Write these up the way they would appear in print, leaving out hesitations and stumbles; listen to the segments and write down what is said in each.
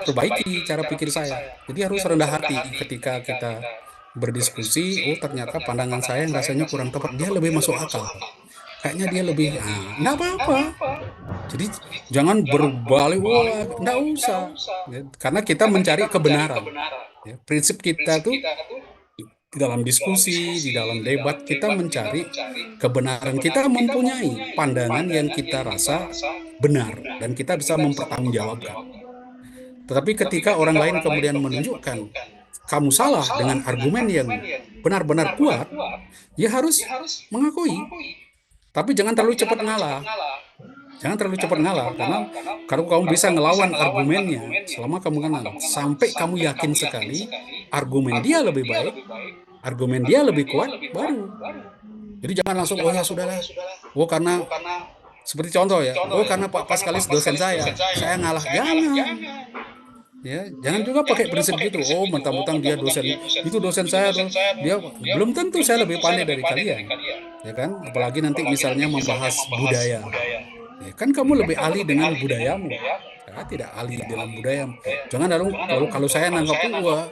perbaiki cara pikir saya. Jadi harus rendah hati ketika kita berdiskusi. Oh, ternyata pandangan saya yang rasanya kurang tepat, dia lebih masuk akal. Kayaknya dia lebih, nggak apa-apa. Jadi jangan berbalik, wah, nggak usah. Ya, karena kita mencari kebenaran. Ya, prinsip kita tuh di dalam diskusi, di dalam debat, kita mencari kebenaran. Kita mempunyai pandangan yang kita rasa benar dan kita bisa mempertanggungjawabkan. Tetapi ketika orang lain kemudian menunjukkan kamu salah dengan argumen yang benar-benar kuat, ya harus mengakui. Tapi jangan terlalu cepat ngalah. Jangan terlalu cepat ngalah, karena kalau kamu bisa ngelawan argumennya, selama kamu kenal, sampai kamu yakin sekali argumen dia lebih baik, argumen dia lebih kuat, baru. Jadi jangan langsung, oh ya sudahlah, oh karena, seperti contoh ya, oh karena Pak Paskalis dosen saya ngalah. Jangan. Ya, jangan juga pakai prinsip gitu. Oh, mentang-mentang dia dosen, itu dosen saya, dia belum tentu saya lebih pandai dari kalian. Ya kan? Apalagi nanti misalnya membahas budaya. Ya, kan kamu lebih ahli dengan budayamu. Saya tidak ahli dalam budayamu. Jangan lalu kalau saya nanggap, wah,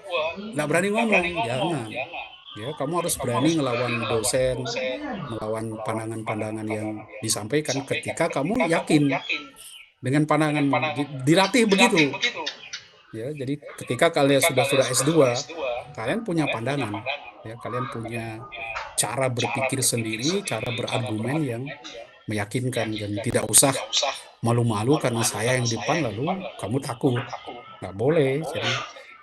nggak berani ngomong. Jangan. Ya, kamu harus berani ngelawan dosen, melawan pandangan-pandangan yang disampaikan ketika kamu yakin dengan pandanganmu. Dilatih begitu. Ya, jadi ketika kalian sudah S2, kalian punya pandangan. Ya, kalian punya cara berpikir sendiri, cara berargumen yang meyakinkan, dan tidak usah malu-malu karena saya yang di depan lalu kamu takut. Nggak boleh. Jadi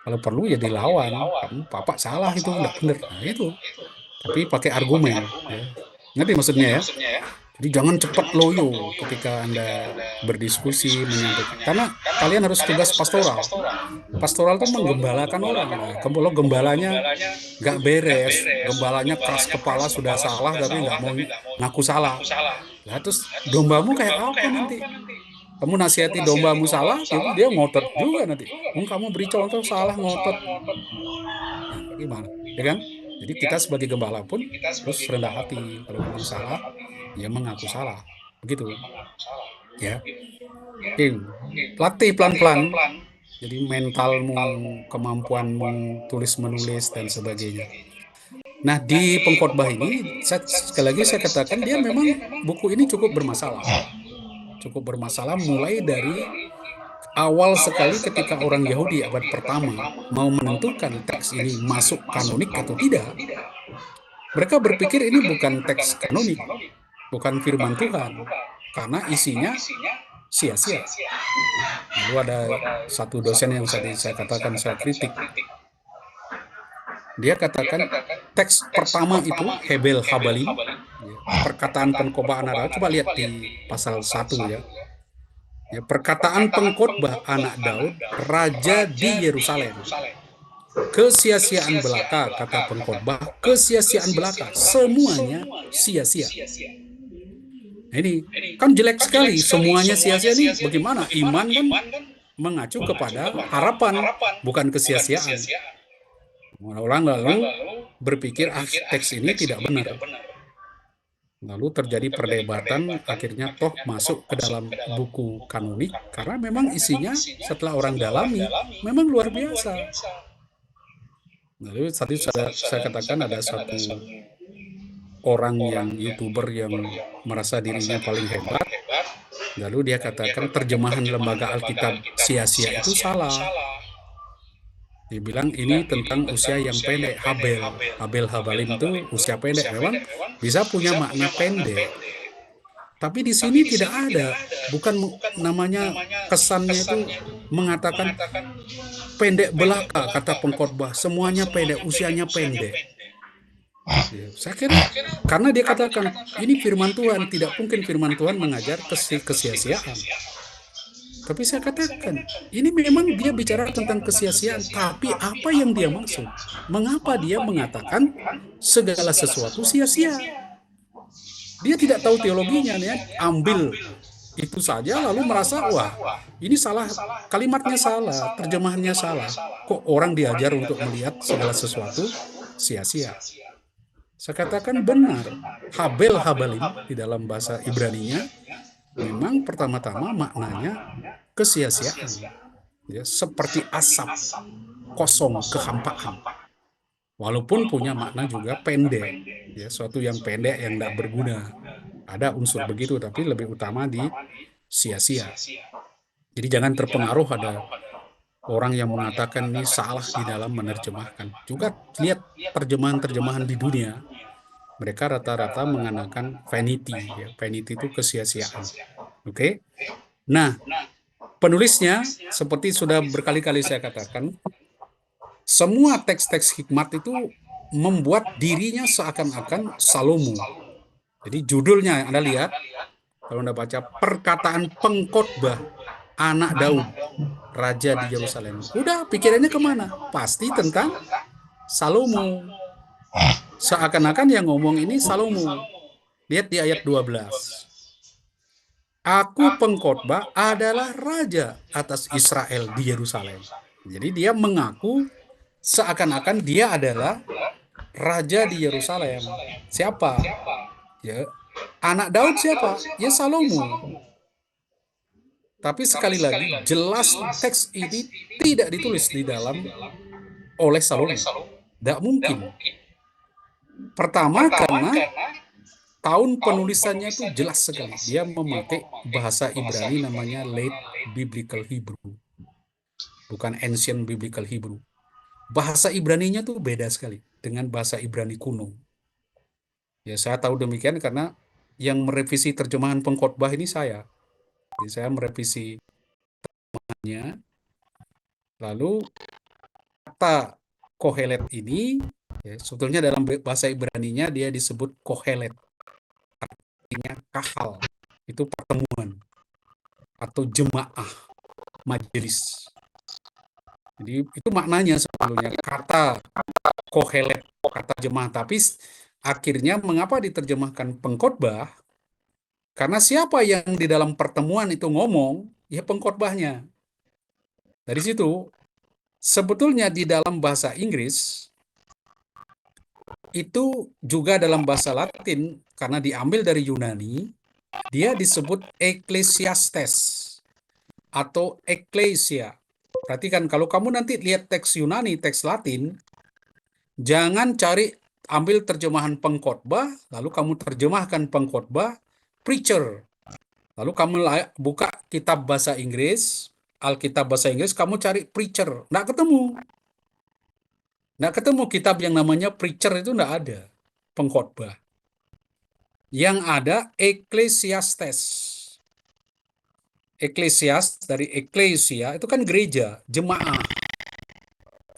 kalau perlu ya dilawan. Kamu Bapak salah, itu nggak benar. Nah, itu. Tapi pakai argumen. Ya. Ngerti maksudnya ya? Jadi jangan cepat loyo ketika Anda berdiskusi, menyampaikan. Karena kalian harus tugas pastoral. Pastoral itu menggembalakan orang. Nah, kalau gembalanya nggak beres, gembalanya keras kepala, sudah salah tapi nggak mau ngaku salah. Nah, terus dombamu kayak apa nanti? Kamu nasihati dombamu salah, itu dia ngotot juga nanti. Kamu beri contoh salah, ngotot. Nah, gimana? Ya kan? Jadi kita sebagai gembala pun terus rendah hati. Kalau memang salah, ya mengaku salah. Begitu. Ya. Oke. Latih pelan-pelan. Jadi mentalmu, kemampuanmu, tulis-menulis, dan sebagainya. Nah, di pengkhotbah ini, sekali lagi saya katakan, dia memang buku ini cukup bermasalah. Cukup bermasalah mulai dari awal sekali ketika orang Yahudi abad pertama mau menentukan teks ini masuk kanonik atau tidak. Mereka berpikir ini bukan teks kanonik, bukan firman Tuhan, karena isinya sia-sia. Lalu ada satu dosen yang tadi saya katakan, saya kritik. Dia katakan teks pertama itu Hebel Habalim, perkataan pengkhotbah anak Daud. Coba lihat di pasal 1 ya. Ya, perkataan pengkhotbah anak Daud, raja di Yerusalem. Kesia-siaan belaka, kata pengkhotbah, kesia-siaan belaka, semuanya sia-sia. Nah, ini kan jelek sekali, semuanya sia-sia. Ini bagaimana? Iman kan mengacu kepada harapan, bukan kesia-siaan. Orang lalu berpikir teks ini tidak benar. Lalu terjadi perdebatan, akhirnya toh masuk ke dalam buku kanonik, karena memang isinya setelah orang dalami, memang luar biasa. Lalu tadi saya katakan ada satu orang yang YouTuber yang merasa dirinya paling hebat, lalu dia katakan terjemahan lembaga Alkitab sia-sia itu salah. Dia bilang ini tentang usia yang pendek. Habel Habalim itu usia pendek, memang bisa punya makna pendek. Tapi di sini tidak ada, bukan namanya kesannya itu mengatakan pendek belaka, kata pengkhotbah, semuanya pendek, usianya pendek. Saya kira karena dia katakan ini firman Tuhan, tidak mungkin firman Tuhan mengajar kesia-siaan. Tapi saya katakan, ini memang dia bicara tentang kesia-siaan, tapi apa yang dia maksud? Mengapa dia mengatakan segala sesuatu sia-sia? Dia tidak tahu teologinya, ya. Ambil itu saja lalu merasa, wah, ini salah, kalimatnya salah, terjemahannya salah. Kok orang diajar untuk melihat segala sesuatu sia-sia? Saya katakan benar, Habel Habalim di dalam bahasa Ibraninya memang pertama-tama maknanya kesia-siaan. ya, seperti asap kosong kehampaan. Walaupun punya makna juga pendek, ya, suatu yang pendek yang tidak berguna. Ada unsur begitu, tapi lebih utama di sia-sia. Jadi jangan terpengaruh ada orang yang mengatakan ini salah di dalam menerjemahkan. Juga lihat terjemahan-terjemahan di dunia, mereka rata-rata menggunakan vanity, ya. Vanity itu kesia-siaan. Oke. Nah, penulisnya seperti sudah berkali-kali saya katakan, semua teks-teks hikmat itu membuat dirinya seakan-akan Salomo. Jadi judulnya Anda lihat, kalau Anda baca perkataan pengkhotbah anak Daud, raja di Yerusalem. Udah pikirannya kemana? Pasti tentang Salomo. Seakan-akan yang ngomong ini Salomo. Lihat di ayat 12. Aku pengkhotbah adalah raja atas Israel di Yerusalem. Jadi dia mengaku seakan-akan dia adalah raja di Yerusalem. Siapa? Ya, anak Daud siapa? Ya Salomo. Tapi sekali lagi, jelas teks ini tidak ditulis di dalam oleh Salomo. Tidak mungkin. Pertama, karena tahun penulisannya itu jelas sekali. Dia memakai bahasa Ibrani namanya Late Biblical Hebrew. Bukan Ancient Biblical Hebrew. Bahasa Ibraninya tuh beda sekali dengan bahasa Ibrani kuno. Ya, saya tahu demikian karena yang merevisi terjemahan pengkhotbah ini saya. Jadi saya merevisinya, lalu kata Kohelet ini, ya, sebetulnya dalam bahasa Ibraninya dia disebut Kohelet, artinya kahal, itu pertemuan atau jemaah majelis. Jadi itu maknanya sebetulnya kata Kohelet, kata jemaah. Tapi akhirnya mengapa diterjemahkan pengkhotbah? Karena siapa yang di dalam pertemuan itu ngomong, ya pengkhotbahnya. Dari situ, sebetulnya di dalam bahasa Inggris, itu juga dalam bahasa Latin, karena diambil dari Yunani, dia disebut Ecclesiastes atau Ecclesia. Perhatikan, kalau kamu nanti lihat teks Yunani, teks Latin, jangan cari ambil terjemahan pengkhotbah, lalu kamu terjemahkan pengkhotbah, preacher. Lalu kamu buka kitab bahasa Inggris, Alkitab bahasa Inggris, kamu cari preacher. Nggak ketemu. Nggak ketemu kitab yang namanya preacher, itu nggak ada. Pengkhotbah. Yang ada Ecclesiastes. Ecclesias dari Ecclesia itu kan gereja, jemaah.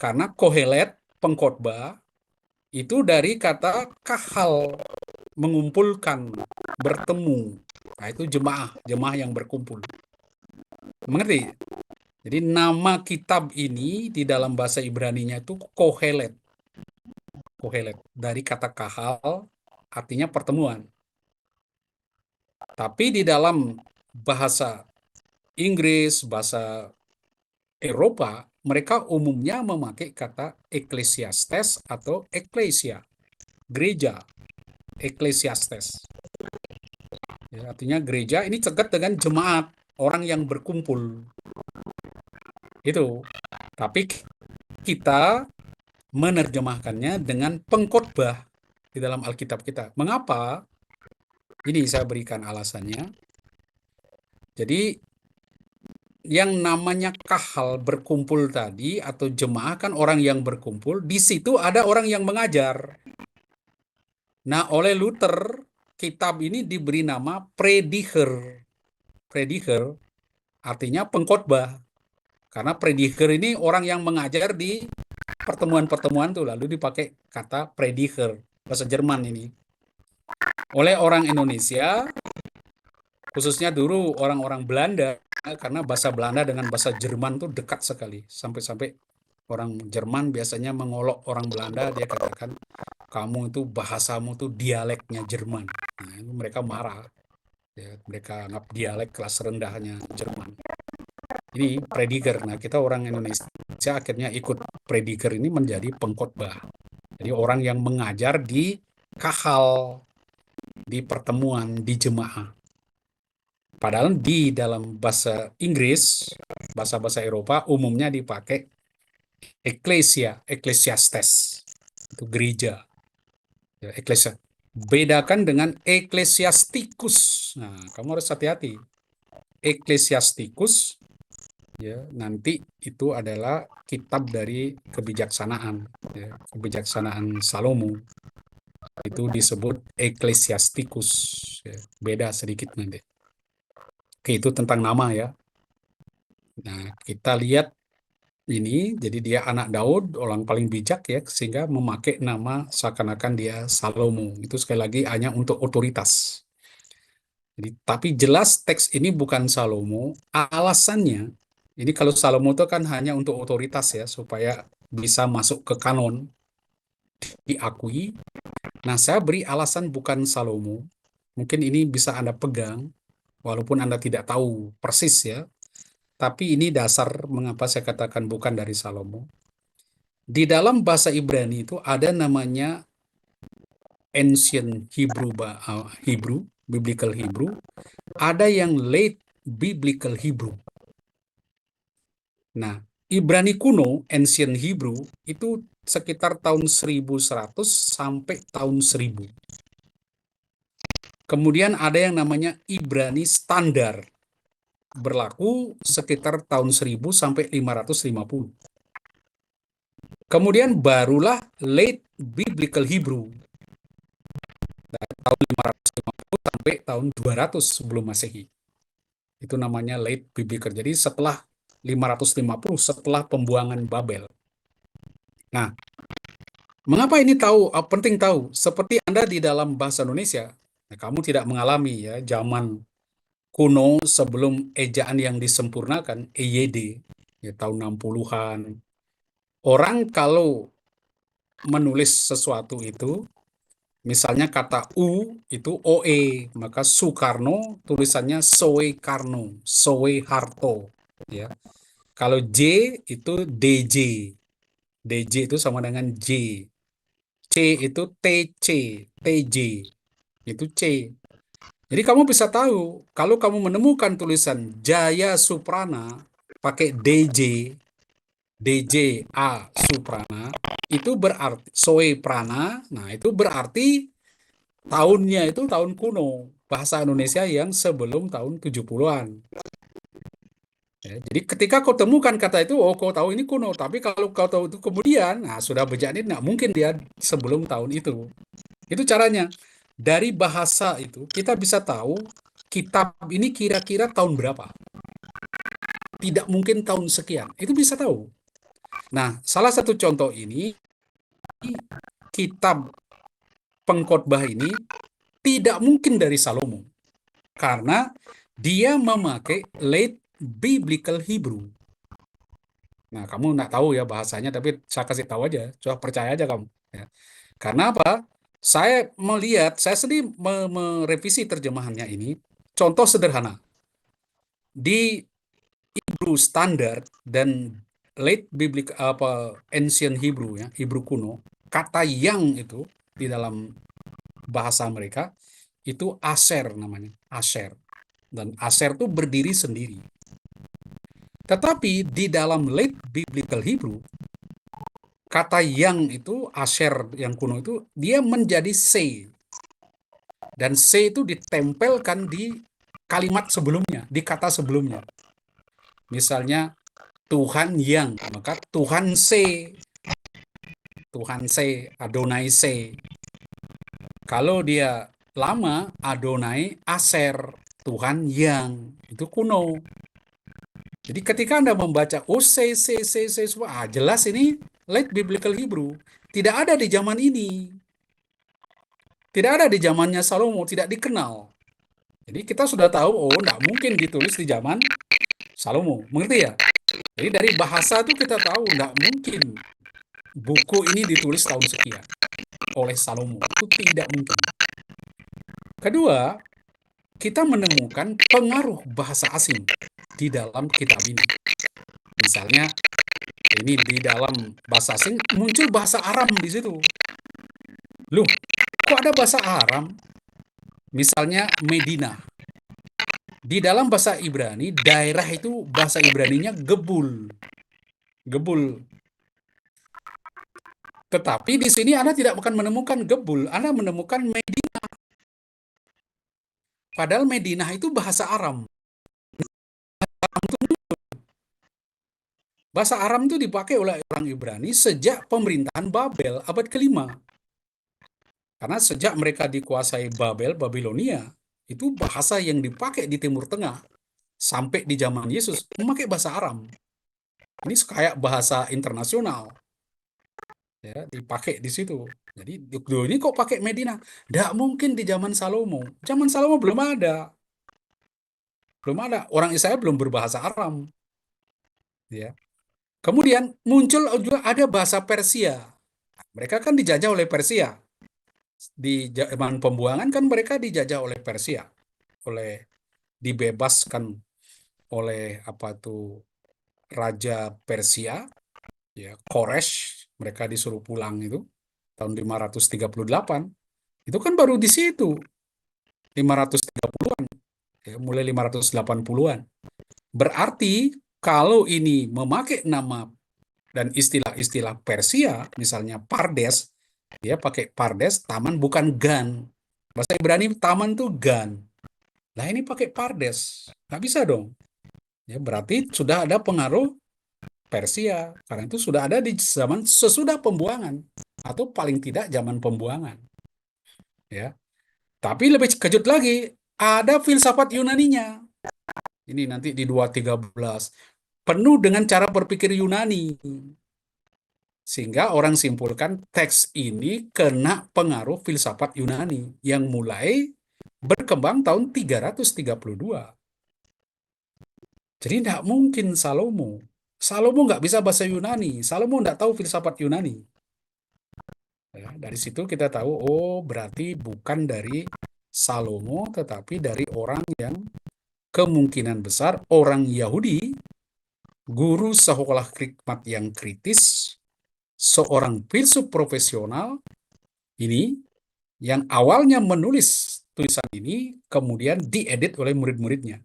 Karena Kohelet, pengkhotbah, itu dari kata kahal, mengumpulkan, bertemu. Nah, itu jemaah, jemaah yang berkumpul. Mengerti? Jadi nama kitab ini di dalam bahasa Ibraninya itu Kohelet. Kohelet. Dari kata kahal, artinya pertemuan. Tapi di dalam bahasa Inggris, bahasa Eropa, mereka umumnya memakai kata Ecclesiastes atau Ecclesia, gereja, Ecclesiastes. Ya, artinya gereja ini dekat dengan jemaat, orang yang berkumpul. Itu. Tapi kita menerjemahkannya dengan pengkhotbah di dalam Alkitab kita. Mengapa? Ini saya berikan alasannya. Jadi yang namanya kahal berkumpul tadi atau jemaah kan orang yang berkumpul, di situ ada orang yang mengajar. Nah, oleh Luther kitab ini diberi nama Prediger. Prediger artinya pengkhotbah. Karena prediger ini orang yang mengajar di pertemuan-pertemuan tuh, lalu dipakai kata Prediger, bahasa Jerman ini. Oleh orang Indonesia, khususnya dulu orang-orang Belanda, karena bahasa Belanda dengan bahasa Jerman tuh dekat sekali. Sampai-sampai orang Jerman biasanya mengolok orang Belanda, dia katakan, kamu itu bahasamu tuh dialeknya Jerman. Nah, itu mereka marah. Ya, mereka anggap dialek kelas rendahnya Jerman. Ini prediger. Nah, kita orang Indonesia akhirnya ikut prediger ini menjadi pengkhotbah. Jadi orang yang mengajar di kahal, di pertemuan, di jemaah. Padahal di dalam bahasa Inggris, bahasa-bahasa Eropa umumnya dipakai ecclesia, ecclesiastes. Itu gereja. Ya, ecclesia. Bedakan dengan ecclesiasticus. Nah, kamu harus hati-hati. Ecclesiasticus, ya, nanti itu adalah kitab dari kebijaksanaan, ya, kebijaksanaan Salomo. Itu disebut ecclesiasticus. Ya, beda sedikit nanti. Oke, itu tentang nama ya. Nah, kita lihat ini, jadi dia anak Daud, orang paling bijak ya, sehingga memakai nama seakan-akan dia Salomo. Itu sekali lagi hanya untuk otoritas. Jadi, tapi jelas teks ini bukan Salomo. Alasannya, ini kalau Salomo itu kan hanya untuk otoritas ya, supaya bisa masuk ke kanon, diakui. Nah, saya beri alasan bukan Salomo. Mungkin ini bisa Anda pegang, walaupun Anda tidak tahu persis ya. Tapi ini dasar mengapa saya katakan bukan dari Salomo. Di dalam bahasa Ibrani itu ada namanya ancient Hebrew, Hebrew, biblical Hebrew. Ada yang late biblical Hebrew. Nah, Ibrani kuno, ancient Hebrew, itu sekitar tahun 1100 sampai tahun 1000. Kemudian ada yang namanya Ibrani standar, berlaku sekitar tahun 1000 sampai 550. Kemudian barulah late biblical Hebrew, tahun 550 sampai tahun 200 sebelum Masehi. Itu namanya late biblical. Jadi setelah 550, setelah pembuangan Babel. Nah, mengapa ini penting tahu? Seperti Anda di dalam bahasa Indonesia, nah, kamu tidak mengalami ya zaman kuno sebelum ejaan yang disempurnakan, EYD, ya, tahun 60-an. Orang kalau menulis sesuatu itu, misalnya kata U itu OE, maka Soekarno tulisannya Soekarno, Soeharto, ya. Kalau J itu DJ, DJ itu sama dengan J. C itu TC, TJ, itu C. Jadi kamu bisa tahu, kalau kamu menemukan tulisan Jaya Suprana pakai DJ, DJ A Suprana, itu berarti Soe Prana, nah itu berarti tahunnya itu tahun kuno, bahasa Indonesia yang sebelum tahun 70-an. Ya, jadi ketika kau temukan kata itu, oh kau tahu ini kuno. Tapi kalau kau tahu itu kemudian, nah sudah berjadi, nggak mungkin dia sebelum tahun itu. Itu caranya. Dari bahasa itu kita bisa tahu kitab ini kira-kira tahun berapa. Tidak mungkin tahun sekian. Itu bisa tahu. Nah, salah satu contoh ini, kitab pengkhotbah ini tidak mungkin dari Salomo. Karena dia memakai late biblical Hebrew. Nah, kamu nggak tahu ya bahasanya, tapi saya kasih tahu aja. Coba percaya aja kamu. Ya. Karena apa? Saya melihat, saya sendiri merevisi terjemahannya ini. Contoh sederhana. Di Hebrew standar dan late biblical ancient Hebrew ya, Hebrew kuno, kata yang itu di dalam bahasa mereka itu Asher namanya, Asher. Dan Asher itu berdiri sendiri. Tetapi di dalam late biblical Hebrew, kata yang itu, Asher yang kuno itu, dia menjadi C. Dan C itu ditempelkan di kalimat sebelumnya, di kata sebelumnya. Misalnya, Tuhan yang, maka Tuhan C. Tuhan C, Adonai C. Kalau dia lama, Adonai Asher, Tuhan yang. Itu kuno. Jadi ketika Anda membaca C, semua, jelas ini late biblical Hebrew. Tidak ada di zaman ini. Tidak ada di zamannya Salomo, tidak dikenal. Jadi kita sudah tahu, oh, tidak mungkin ditulis di zaman Salomo. Mengerti ya? Jadi dari bahasa itu kita tahu, tidak mungkin buku ini ditulis tahun sekian oleh Salomo. Itu tidak mungkin. Kedua, kita menemukan pengaruh bahasa asing di dalam kitab ini. Misalnya, ini di dalam bahasa asing muncul bahasa Aram di situ. Loh, kok ada bahasa Aram? Misalnya Medina. Di dalam bahasa Ibrani, daerah itu bahasa Ibraninya gebul. Gebul. Tetapi di sini Anda tidak akan menemukan gebul, Anda menemukan Medina. Padahal Medina itu bahasa Aram. Bahasa Aram itu dipakai oleh orang Ibrani sejak pemerintahan Babel abad kelima. Karena sejak mereka dikuasai Babel, Babilonia, itu bahasa yang dipakai di Timur Tengah sampai di zaman Yesus memakai bahasa Aram. Ini kayak bahasa internasional, ya, dipakai di situ. Jadi ini kok pakai Medina? Tidak mungkin di zaman Salomo. Zaman Salomo belum ada, belum ada. Orang Israel belum berbahasa Aram, ya. Kemudian muncul juga ada bahasa Persia. Mereka kan dijajah oleh Persia. Di zaman pembuangan kan mereka dijajah oleh Persia, oleh dibebaskan oleh apa tuh Raja Persia, ya, Koresh. Mereka disuruh pulang itu tahun 538. Itu kan baru di situ 530-an, ya, mulai 580-an. Berarti kalau ini memakai nama dan istilah-istilah Persia, misalnya Pardes, dia pakai Pardes, taman bukan Gan. Bahasa Ibrani taman tuh Gan. Nah ini pakai Pardes, nggak bisa dong. Ya berarti sudah ada pengaruh Persia, karena itu sudah ada di zaman sesudah pembuangan atau paling tidak zaman pembuangan. Ya, tapi lebih kejut lagi, ada filsafat Yunaninya. Ini nanti di 213 penuh dengan cara berpikir Yunani. Sehingga orang simpulkan teks ini kena pengaruh filsafat Yunani yang mulai berkembang tahun 332. Jadi tidak mungkin Salomo. Salomo nggak bisa bahasa Yunani. Salomo nggak tahu filsafat Yunani. Ya, dari situ kita tahu, oh berarti bukan dari Salomo, tetapi dari orang yang kemungkinan besar orang Yahudi, guru sekolah hikmat yang kritis, seorang filsuf profesional ini yang awalnya menulis tulisan ini kemudian diedit oleh murid-muridnya.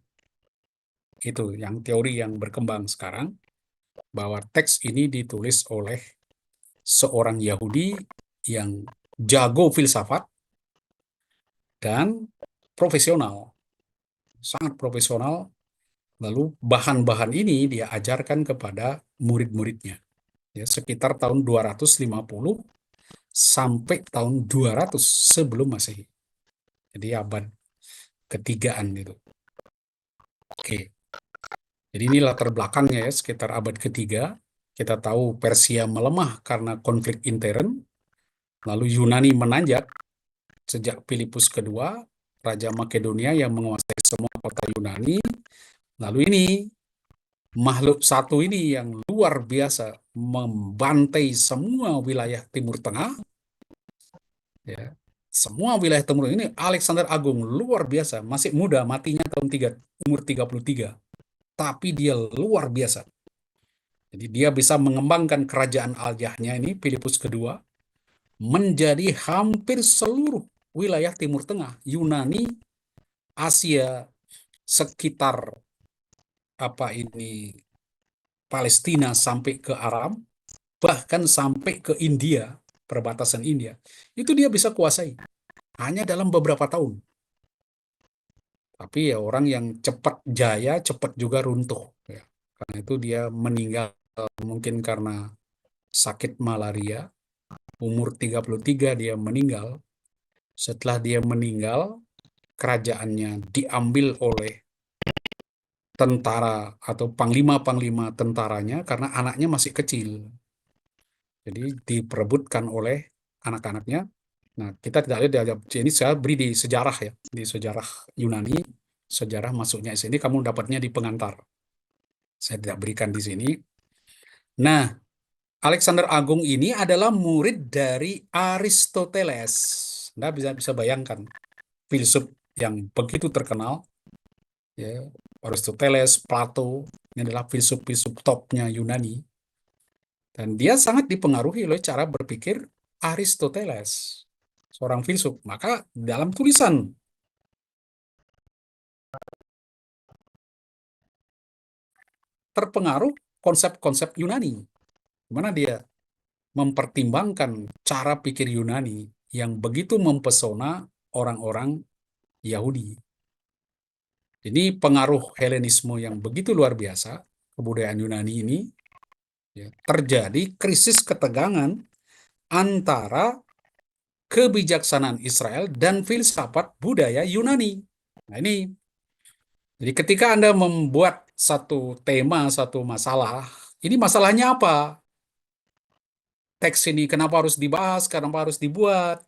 Itu yang teori yang berkembang sekarang, bahwa teks ini ditulis oleh seorang Yahudi yang jago filsafat dan profesional, sangat profesional. Lalu bahan-bahan ini dia ajarkan kepada murid-muridnya. Ya, sekitar tahun 250 sampai tahun 200 sebelum Masehi. Jadi abad ketigaan itu. Oke. Jadi ini latar belakangnya ya, sekitar abad ketiga. Kita tahu Persia melemah karena konflik intern. Lalu Yunani menanjak sejak Filipus kedua, Raja Makedonia yang menguasai semua kota Yunani. Lalu ini makhluk satu ini yang luar biasa membantai semua wilayah Timur Tengah, ya. Semua wilayah Timur Tengah ini Alexander Agung luar biasa, masih muda, matinya tahun umur 33. Tapi dia luar biasa. Jadi dia bisa mengembangkan kerajaan Aljahnya ini Filipus kedua menjadi hampir seluruh wilayah Timur Tengah, Yunani, Asia sekitar apa ini Palestina sampai ke Arab, bahkan sampai ke India, perbatasan India. Itu dia bisa kuasai hanya dalam beberapa tahun. Tapi ya orang yang cepat jaya, cepat juga runtuh. Ya. Karena itu dia meninggal mungkin karena sakit malaria. Umur 33 dia meninggal. Setelah dia meninggal, kerajaannya diambil oleh tentara atau panglima-panglima tentaranya karena anaknya masih kecil. Jadi diperebutkan oleh anak-anaknya. Nah, kita tidak lihat ini saya beri di sejarah ya, di sejarah Yunani, sejarah masuknya sini kamu dapatnya di pengantar. Saya tidak berikan di sini. Nah, Alexander Agung ini adalah murid dari Aristoteles. Anda bisa bayangkan filsuf yang begitu terkenal, ya, Aristoteles, Plato, ini adalah filsuf-filsuf topnya Yunani. Dan dia sangat dipengaruhi oleh cara berpikir Aristoteles, seorang filsuf. Maka dalam tulisan terpengaruh konsep-konsep Yunani. Mana dia mempertimbangkan cara pikir Yunani yang begitu mempesona orang-orang Yahudi. Ini pengaruh Helenisme yang begitu luar biasa, kebudayaan Yunani ini, ya, terjadi krisis ketegangan antara kebijaksanaan Israel dan filsafat budaya Yunani. Nah ini, jadi ketika Anda membuat satu tema, satu masalah, ini masalahnya apa? Teks ini kenapa harus dibahas, kenapa harus dibuat?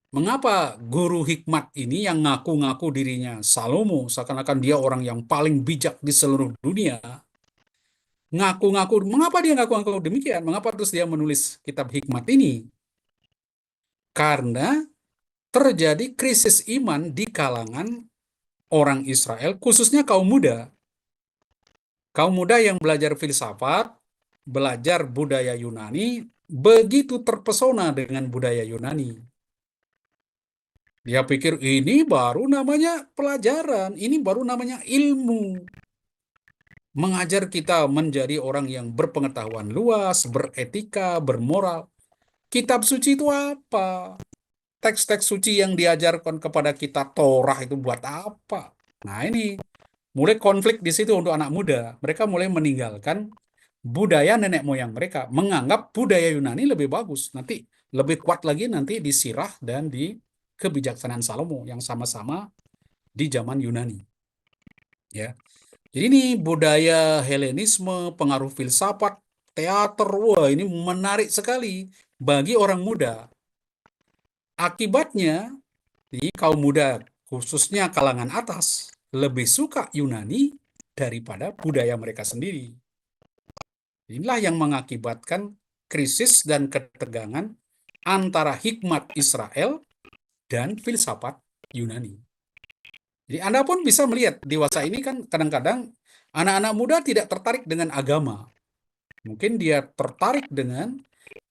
Mengapa guru hikmat ini yang ngaku-ngaku dirinya Salomo, seakan-akan dia orang yang paling bijak di seluruh dunia, ngaku-ngaku, mengapa dia ngaku-ngaku demikian? Mengapa terus dia menulis kitab hikmat ini? Karena terjadi krisis iman di kalangan orang Israel, khususnya kaum muda. Kaum muda yang belajar filsafat, belajar budaya Yunani, begitu terpesona dengan budaya Yunani. Dia pikir ini baru namanya pelajaran, ini baru namanya ilmu. Mengajar kita menjadi orang yang berpengetahuan luas, beretika, bermoral. Kitab suci itu apa? Teks-teks suci yang diajarkan kepada kita Torah itu buat apa? Nah ini mulai konflik di situ untuk anak muda. Mereka mulai meninggalkan budaya nenek moyang mereka, menganggap budaya Yunani lebih bagus. Nanti lebih kuat lagi nanti di Sirah dan di kebijaksanaan Salomo yang sama-sama di zaman Yunani. Ya, jadi ini budaya Helenisme, pengaruh filsafat, teater, wah ini menarik sekali bagi orang muda. Akibatnya, di kaum muda, khususnya kalangan atas, lebih suka Yunani daripada budaya mereka sendiri. Inilah yang mengakibatkan krisis dan ketegangan antara hikmat Israel dan filsafat Yunani. Jadi Anda pun bisa melihat dewasa ini kan kadang-kadang anak-anak muda tidak tertarik dengan agama. Mungkin dia tertarik dengan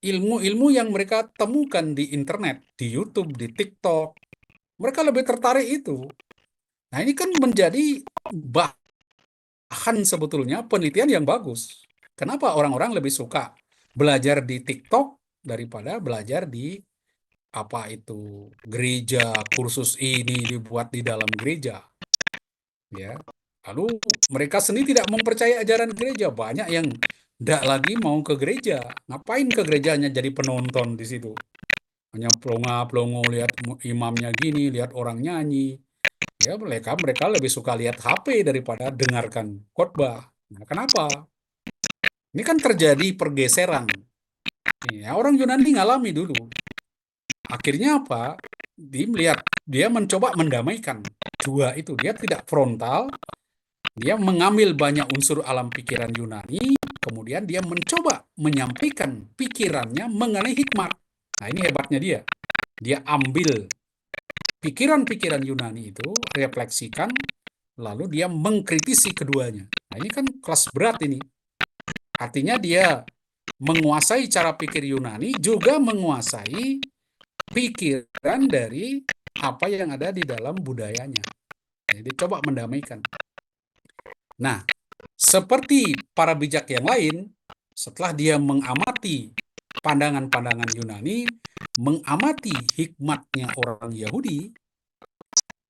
ilmu-ilmu yang mereka temukan di internet, di YouTube, di TikTok. Mereka lebih tertarik itu. Nah ini kan menjadi bahan sebetulnya penelitian yang bagus. Kenapa orang-orang lebih suka belajar di TikTok daripada belajar di apa itu gereja, kursus ini dibuat di dalam gereja, ya. Lalu mereka sendiri tidak mempercayai ajaran gereja. Banyak yang tidak lagi mau ke gereja. Ngapain ke gerejanya jadi penonton di situ? Hanya pelongo-pelongo lihat imamnya gini, lihat orang nyanyi. Ya mereka lebih suka lihat HP daripada dengarkan khotbah. Nah, kenapa? Ini kan terjadi pergeseran. Ya, orang Yunani ngalami dulu. Akhirnya apa? Dia mencoba mendamaikan dua itu. Dia tidak frontal, dia mengambil banyak unsur alam pikiran Yunani, kemudian dia mencoba menyampaikan pikirannya mengenai hikmat. Nah, ini hebatnya dia. Dia ambil pikiran-pikiran Yunani itu, refleksikan, lalu dia mengkritisi keduanya. Nah, ini kan kelas berat ini. Artinya dia menguasai cara pikir Yunani, juga menguasai pikiran dari apa yang ada di dalam budayanya. Jadi coba mendamaikan. Nah, seperti para bijak yang lain, setelah dia mengamati pandangan-pandangan Yunani, mengamati hikmatnya orang Yahudi,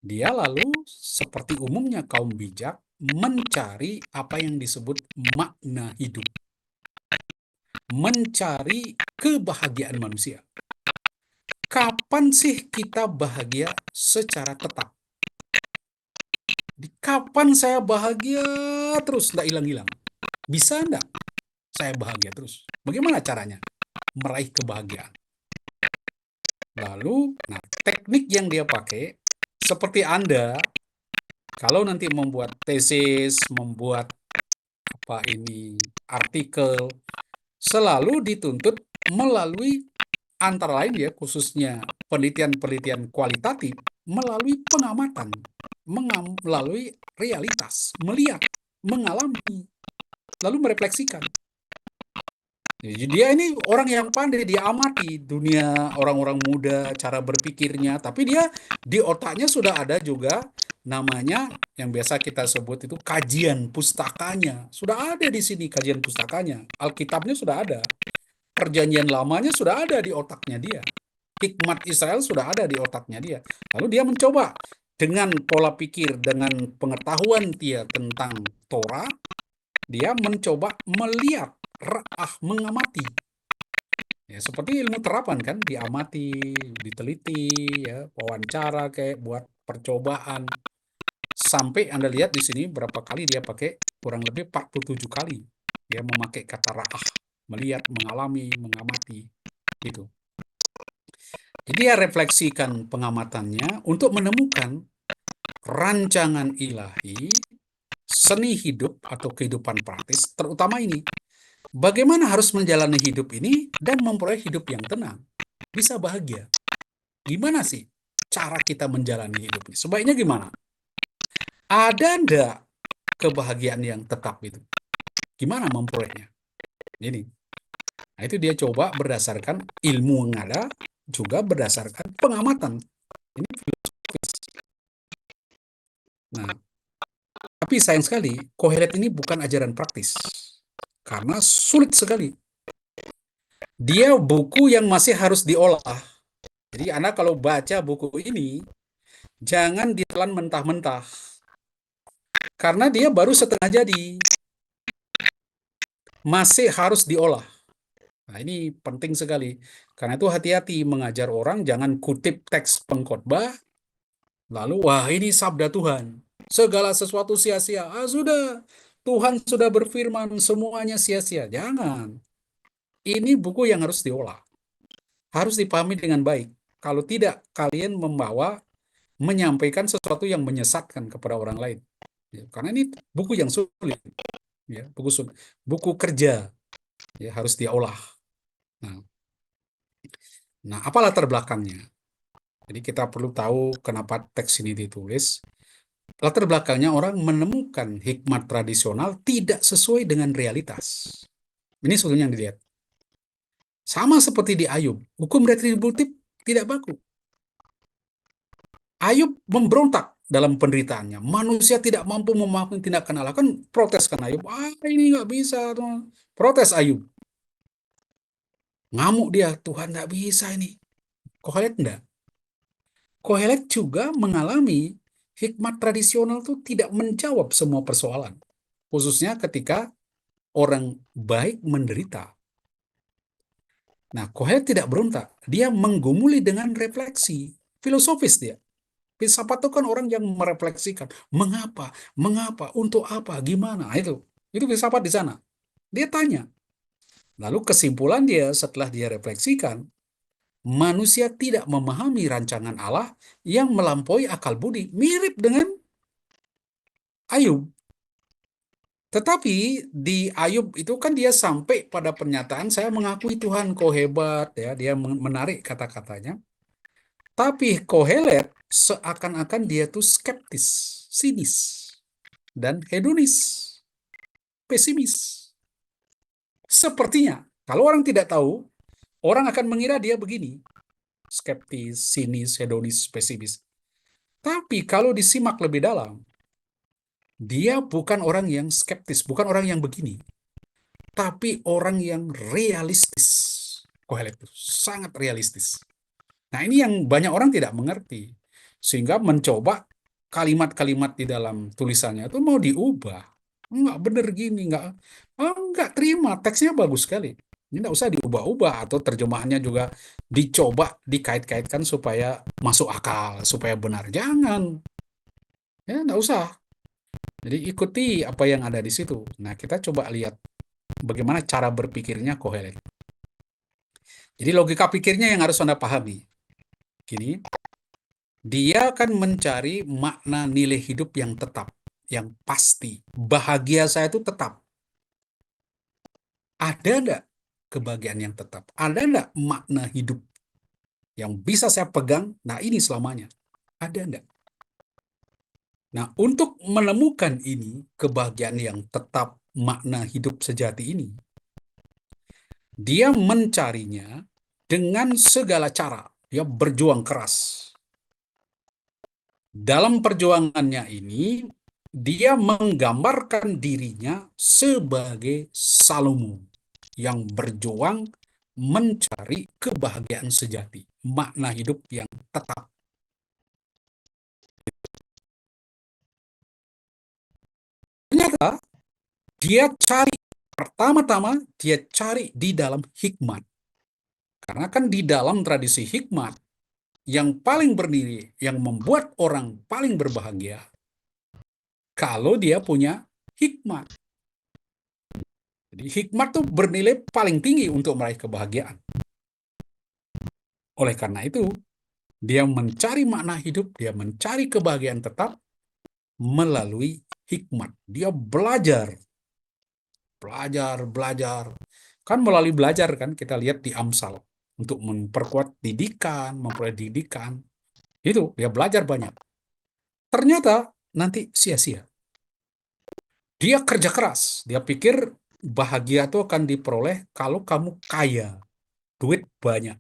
dia lalu seperti umumnya kaum bijak mencari apa yang disebut makna hidup, mencari kebahagiaan manusia. Kapan sih kita bahagia secara tetap? Kapan saya bahagia terus, nggak hilang-hilang? Bisa enggak saya bahagia terus? Bagaimana caranya meraih kebahagiaan? Lalu, nah, teknik yang dia pakai, seperti Anda, kalau nanti membuat tesis, membuat apa ini artikel, selalu dituntut melalui antara lain ya, khususnya penelitian-penelitian kualitatif, melalui pengamatan, melalui realitas, melihat, mengalami, lalu merefleksikan. Jadi dia ini orang yang pandai, dia amati dunia orang-orang muda, cara berpikirnya, tapi dia di otaknya sudah ada juga namanya yang biasa kita sebut itu kajian pustakanya. Sudah ada di sini kajian pustakanya. Alkitabnya sudah ada. Perjanjian lamanya sudah ada di otaknya dia. Hikmat Israel sudah ada di otaknya dia. Lalu dia mencoba dengan pola pikir, dengan pengetahuan dia tentang Torah, dia mencoba melihat, mengamati. Ya, seperti ilmu terapan kan, diamati, diteliti, ya, wawancara kayak buat percobaan. Sampai Anda lihat di sini berapa kali dia pakai, kurang lebih 47 kali. Dia memakai kata ra'ah, melihat, mengalami, mengamati, gitu. Jadi dia refleksikan pengamatannya untuk menemukan rancangan ilahi, seni hidup atau kehidupan praktis, terutama ini. Bagaimana harus menjalani hidup ini dan memperoleh hidup yang tenang, bisa bahagia. Gimana sih cara kita menjalani hidup ini? Sebaiknya gimana? Ada enggak kebahagiaan yang tetap itu? Gimana memperolehnya? Ini. Nah, itu dia coba berdasarkan ilmu yang ada, juga berdasarkan pengamatan. Ini filosofis. Nah, tapi sayang sekali, Kohelet ini bukan ajaran praktis. Karena sulit sekali. Dia buku yang masih harus diolah. Jadi Anda kalau baca buku ini, jangan ditelan mentah-mentah. Karena dia baru setengah jadi. Masih harus diolah. Nah, ini penting sekali. Karena itu hati-hati mengajar orang, jangan kutip teks pengkhotbah, lalu, wah ini sabda Tuhan. Segala sesuatu sia-sia. Ah, sudah. Tuhan sudah berfirman, semuanya sia-sia. Jangan. Ini buku yang harus diolah. Harus dipahami dengan baik. Kalau tidak, kalian menyampaikan sesuatu yang menyesatkan kepada orang lain. Ya, karena ini buku yang sulit. Ya, buku kerja. Ya, harus diolah. Nah, apa latar belakangnya? Jadi kita perlu tahu kenapa teks ini ditulis. Latar belakangnya orang menemukan hikmat tradisional tidak sesuai dengan realitas. Ini sebetulnya yang dilihat. Sama seperti di Ayub, hukum retributif tidak baku. Ayub memberontak dalam penderitaannya. Manusia tidak mampu memaafkan tindakan Allah. Kan protes kan Ayub. Ah, ini nggak bisa. Tuhan. Protes Ayub. Ngamuk dia. Tuhan nggak bisa ini. Kohelet enggak. Kohelet juga mengalami hikmat tradisional itu tidak menjawab semua persoalan. Khususnya ketika orang baik menderita. Nah, Kohelet tidak berontak. Dia menggumuli dengan refleksi. Filosofis dia. Filsafat itu kan orang yang merefleksikan. Mengapa? Mengapa? Untuk apa? Gimana? Nah, itu filsafat di sana. Dia tanya. Lalu kesimpulan dia setelah dia refleksikan, manusia tidak memahami rancangan Allah yang melampaui akal budi. Mirip dengan Ayub. Tetapi di Ayub itu kan dia sampai pada pernyataan, saya mengakui Tuhan kau hebat. Ya, dia menarik kata-katanya. Tapi Kohelet seakan-akan dia tuh skeptis, sinis, dan hedonis, pesimis. Sepertinya, kalau orang tidak tahu, orang akan mengira dia begini, skeptis, sinis, hedonis, pesimis. Tapi kalau disimak lebih dalam, dia bukan orang yang skeptis, bukan orang yang begini, tapi orang yang realistis. Kohelet itu sangat realistis. Nah, ini yang banyak orang tidak mengerti. Sehingga mencoba kalimat-kalimat di dalam tulisannya itu mau diubah. Enggak bener gini, enggak terima. Teksnya bagus sekali. Ini enggak usah diubah-ubah atau terjemahannya juga dicoba dikait-kaitkan supaya masuk akal, supaya benar. Jangan. Ya, enggak usah. Jadi ikuti apa yang ada di situ. Nah, kita coba lihat bagaimana cara berpikirnya Kohelet. Jadi logika pikirnya yang harus Anda pahami. Gini, dia akan mencari makna nilai hidup yang tetap, yang pasti. Bahagia saya itu tetap. Ada enggak kebahagiaan yang tetap? Ada enggak makna hidup yang bisa saya pegang? Nah, ini selamanya. Ada enggak? Nah, untuk menemukan ini, kebahagiaan yang tetap, makna hidup sejati ini, dia mencarinya dengan segala cara. Dia berjuang keras. Dalam perjuangannya ini, dia menggambarkan dirinya sebagai Salomo yang berjuang mencari kebahagiaan sejati, makna hidup yang tetap. Ternyata dia cari, pertama-tama dia cari di dalam hikmat. Karena kan di dalam tradisi hikmat, yang paling berdiri, yang membuat orang paling berbahagia, kalau dia punya hikmat. Jadi hikmat tuh bernilai paling tinggi untuk meraih kebahagiaan. Oleh karena itu, dia mencari makna hidup, dia mencari kebahagiaan tetap melalui hikmat. Dia belajar, belajar, belajar. Kan melalui belajar kan kita lihat di Amsal untuk memperkuat didikan, memperoleh didikan. Itu dia belajar banyak. Ternyata nanti sia-sia. Dia kerja keras. Dia pikir bahagia itu akan diperoleh kalau kamu kaya, duit banyak.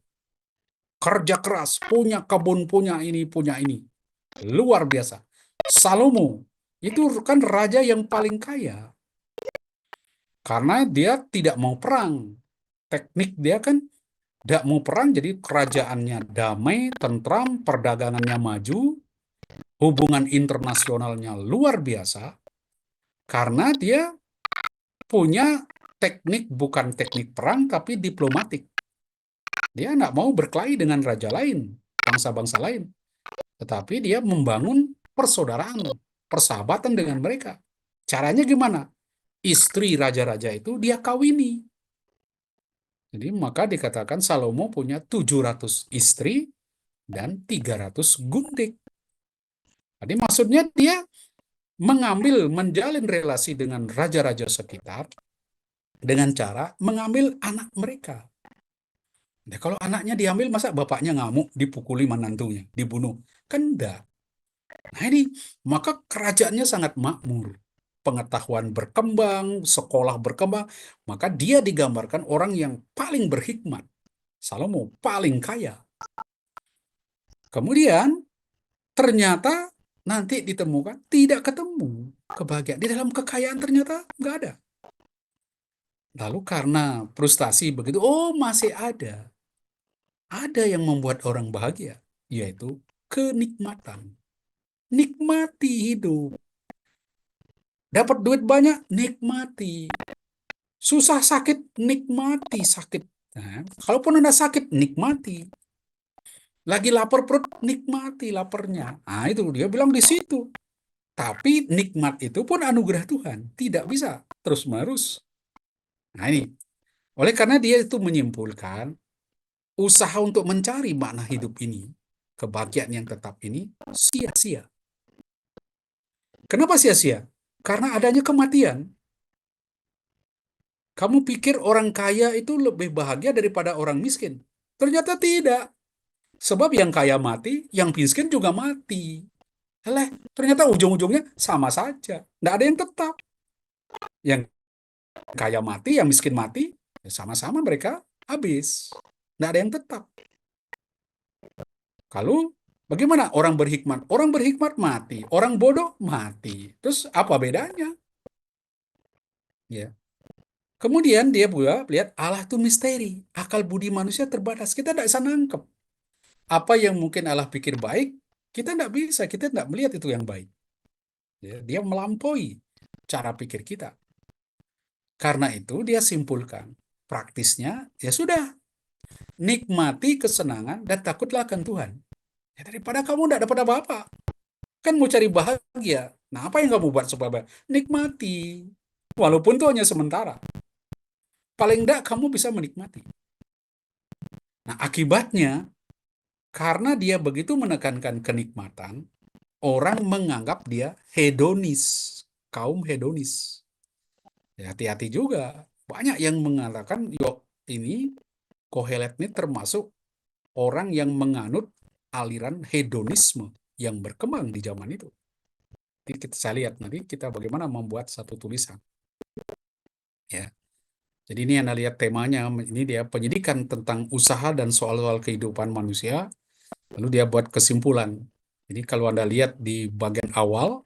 Kerja keras, punya kebun, punya ini, punya ini. Luar biasa. Salomo itu kan raja yang paling kaya. Karena dia tidak mau perang. Teknik dia kan tidak mau perang, jadi kerajaannya damai, tentram, perdagangannya maju, hubungan internasionalnya luar biasa, karena dia punya teknik, bukan teknik perang, tapi diplomatik. Dia tidak mau berkelahi dengan raja lain, bangsa-bangsa lain. Tetapi dia membangun persaudaraan, persahabatan dengan mereka. Caranya gimana? Istri raja-raja itu dia kawini. Jadi maka dikatakan Salomo punya 700 istri dan 300 gundik. Jadi maksudnya dia menjalin relasi dengan raja-raja sekitar dengan cara mengambil anak mereka. Nah, kalau anaknya diambil, masa bapaknya ngamuk, dipukuli menantunya, dibunuh? Kan enggak. Nah ini, maka kerajaannya sangat makmur. Pengetahuan berkembang, sekolah berkembang, maka dia digambarkan orang yang paling berhikmat. Salomo paling kaya. Kemudian, ternyata nanti ditemukan, tidak ketemu kebahagiaan. Di dalam kekayaan ternyata nggak ada. Lalu karena frustasi begitu, oh masih ada. Ada yang membuat orang bahagia, yaitu kenikmatan. Nikmati hidup. Dapat duit banyak, nikmati. Susah sakit, nikmati sakit. Nah, kalaupun Anda sakit, nikmati. Lagi lapar perut, nikmati laparnya. Nah, itu dia bilang di situ. Tapi nikmat itu pun anugerah Tuhan. Tidak bisa terus-menerus. Nah, ini. Oleh karena dia itu menyimpulkan, usaha untuk mencari makna hidup ini, kebahagiaan yang tetap ini, sia-sia. Kenapa sia-sia? Karena adanya kematian. Kamu pikir orang kaya itu lebih bahagia daripada orang miskin? Ternyata tidak. Sebab yang kaya mati, yang miskin juga mati. Eleh, ternyata ujung-ujungnya sama saja. Tidak ada yang tetap. Yang kaya mati, yang miskin mati, ya sama-sama mereka habis. Tidak ada yang tetap. Kalau bagaimana orang berhikmat? Orang berhikmat mati, orang bodoh mati. Terus apa bedanya? Ya. Kemudian dia pula lihat Allah itu misteri. Akal budi manusia terbatas. Kita tidak bisa nangkep. Apa yang mungkin Allah pikir baik, kita tidak bisa. Kita tidak melihat itu yang baik. Ya, dia melampaui cara pikir kita. Karena itu dia simpulkan. Praktisnya, ya sudah. Nikmati kesenangan dan takutlah akan Tuhan. Ya, daripada kamu tidak dapat apa-apa. Kan mau cari bahagia. Nah, apa yang kamu buat supaya bahagia? Nikmati. Walaupun itu hanya sementara. Paling tidak kamu bisa menikmati. Nah, akibatnya, karena dia begitu menekankan kenikmatan, orang menganggap dia hedonis, kaum hedonis. Ya, hati-hati juga. Banyak yang mengatakan, yuk ini Kohelet ini termasuk orang yang menganut aliran hedonisme yang berkembang di zaman itu. Jadi saya lihat nanti kita bagaimana membuat satu tulisan. Ya. Jadi ini Anda lihat temanya, ini dia penyidikan tentang usaha dan soal-soal kehidupan manusia, lalu dia buat kesimpulan. Jadi kalau Anda lihat di bagian awal,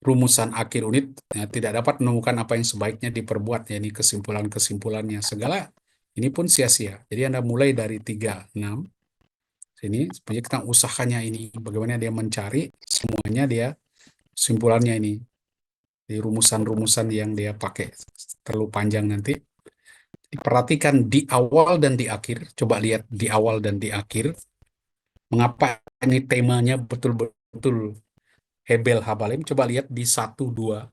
rumusan akhir unit, ya, tidak dapat menemukan apa yang sebaiknya diperbuat, ya, ini kesimpulan-kesimpulannya. Segala ini pun sia-sia. Jadi Anda mulai dari 36, sini, sebenarnya kita usahanya ini, bagaimana dia mencari semuanya, dia simpulannya ini, di rumusan-rumusan yang dia pakai, terlalu panjang nanti. Perhatikan di awal dan di akhir, coba lihat di awal dan di akhir, mengapa ini temanya betul-betul Hebel Habalim, coba lihat di 1, 2.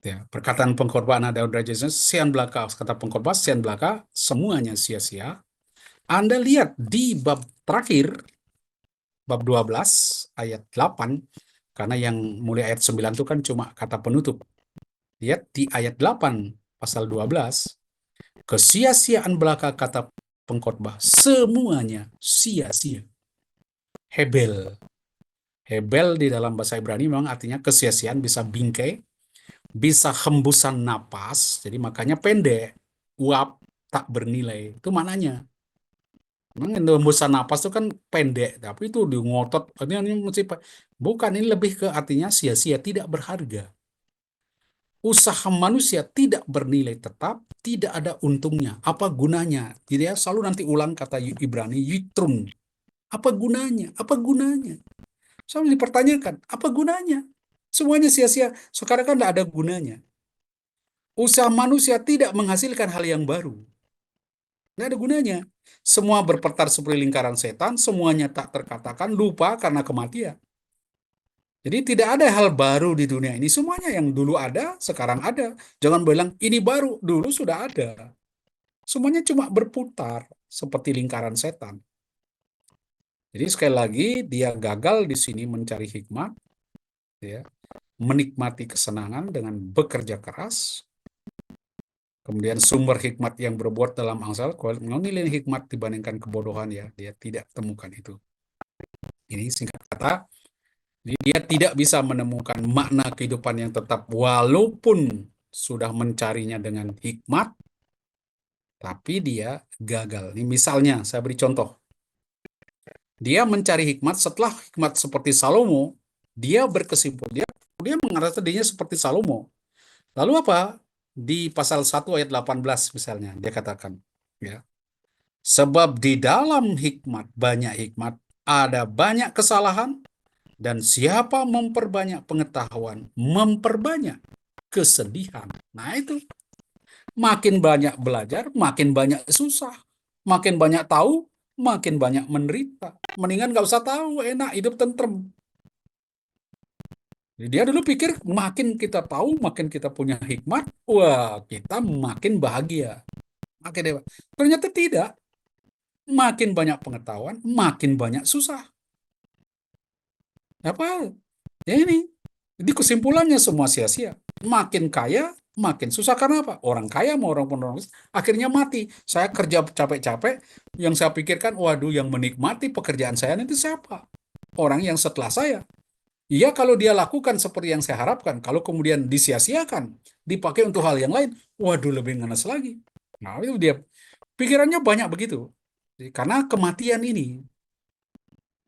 Ya, perkataan pengkhotbah ada derajatnya sean belaka, kata pengkhotbah sean belaka, semuanya sia-sia. Anda lihat di bab terakhir, bab 12 ayat 8, karena yang mulai ayat 9 itu kan cuma kata penutup. Lihat di ayat 8 pasal 12, kesia-siaan belaka kata pengkhotbah, semuanya sia-sia. Hebel. Hebel di dalam bahasa Ibrani memang artinya kesia-siaan, bisa bingkai, bisa hembusan napas, jadi makanya pendek, uap, tak bernilai. Itu maknanya. Memang hembusan napas itu kan pendek, tapi itu di ngotot. Ini mesti bukan, ini lebih ke artinya sia-sia, tidak berharga. Usaha manusia tidak bernilai tetap, tidak ada untungnya. Apa gunanya? Jadi ya selalu nanti ulang kata Ibrani, yitrun. Apa gunanya? Apa gunanya? Selalu dipertanyakan, apa gunanya? Semuanya sia-sia. Sekarang kan tidak ada gunanya. Usaha manusia tidak menghasilkan hal yang baru. Tidak ada gunanya. Semua berputar seperti lingkaran setan, semuanya tak terkatakan, lupa karena kematian. Jadi tidak ada hal baru di dunia ini. Semuanya yang dulu ada, sekarang ada. Jangan bilang, ini baru, dulu sudah ada. Semuanya cuma berputar seperti lingkaran setan. Jadi sekali lagi, dia gagal di sini mencari hikmat, ya, menikmati kesenangan dengan bekerja keras. Kemudian sumber hikmat yang berbuat dalam angsal, kalau menilai hikmat dibandingkan kebodohan, ya, dia tidak temukan itu. Ini singkat kata, dia tidak bisa menemukan makna kehidupan yang tetap walaupun sudah mencarinya dengan hikmat, tapi dia gagal. Ini misalnya, saya beri contoh. Dia mencari hikmat, setelah hikmat seperti Salomo, dia berkesimpulan, dia mengerti dirinya seperti Salomo. Lalu apa? Di pasal 1 ayat 18 misalnya, dia katakan, ya, sebab di dalam hikmat, banyak hikmat, ada banyak kesalahan, dan siapa memperbanyak pengetahuan, memperbanyak kesedihan. Nah itu, makin banyak belajar, makin banyak susah. Makin banyak tahu, makin banyak menderita. Mendingan nggak usah tahu, enak, hidup tentrem. Dia dulu pikir makin kita tahu, makin kita punya hikmat, wah kita makin bahagia. Makin dewa. Ternyata tidak. Makin banyak pengetahuan, makin banyak susah. Apa? Ya ini. Jadi kesimpulannya semua sia-sia. Makin kaya, makin susah. Karena apa? Orang kaya mau orang pun akhirnya mati. Saya kerja capek-capek, yang saya pikirkan, waduh, yang menikmati pekerjaan saya nanti siapa? Orang yang setelah saya. Iya, kalau dia lakukan seperti yang saya harapkan, kalau kemudian disia-siakan, dipakai untuk hal yang lain, waduh, lebih ngenes lagi. Nah, itu dia. Pikirannya banyak begitu. Karena kematian ini,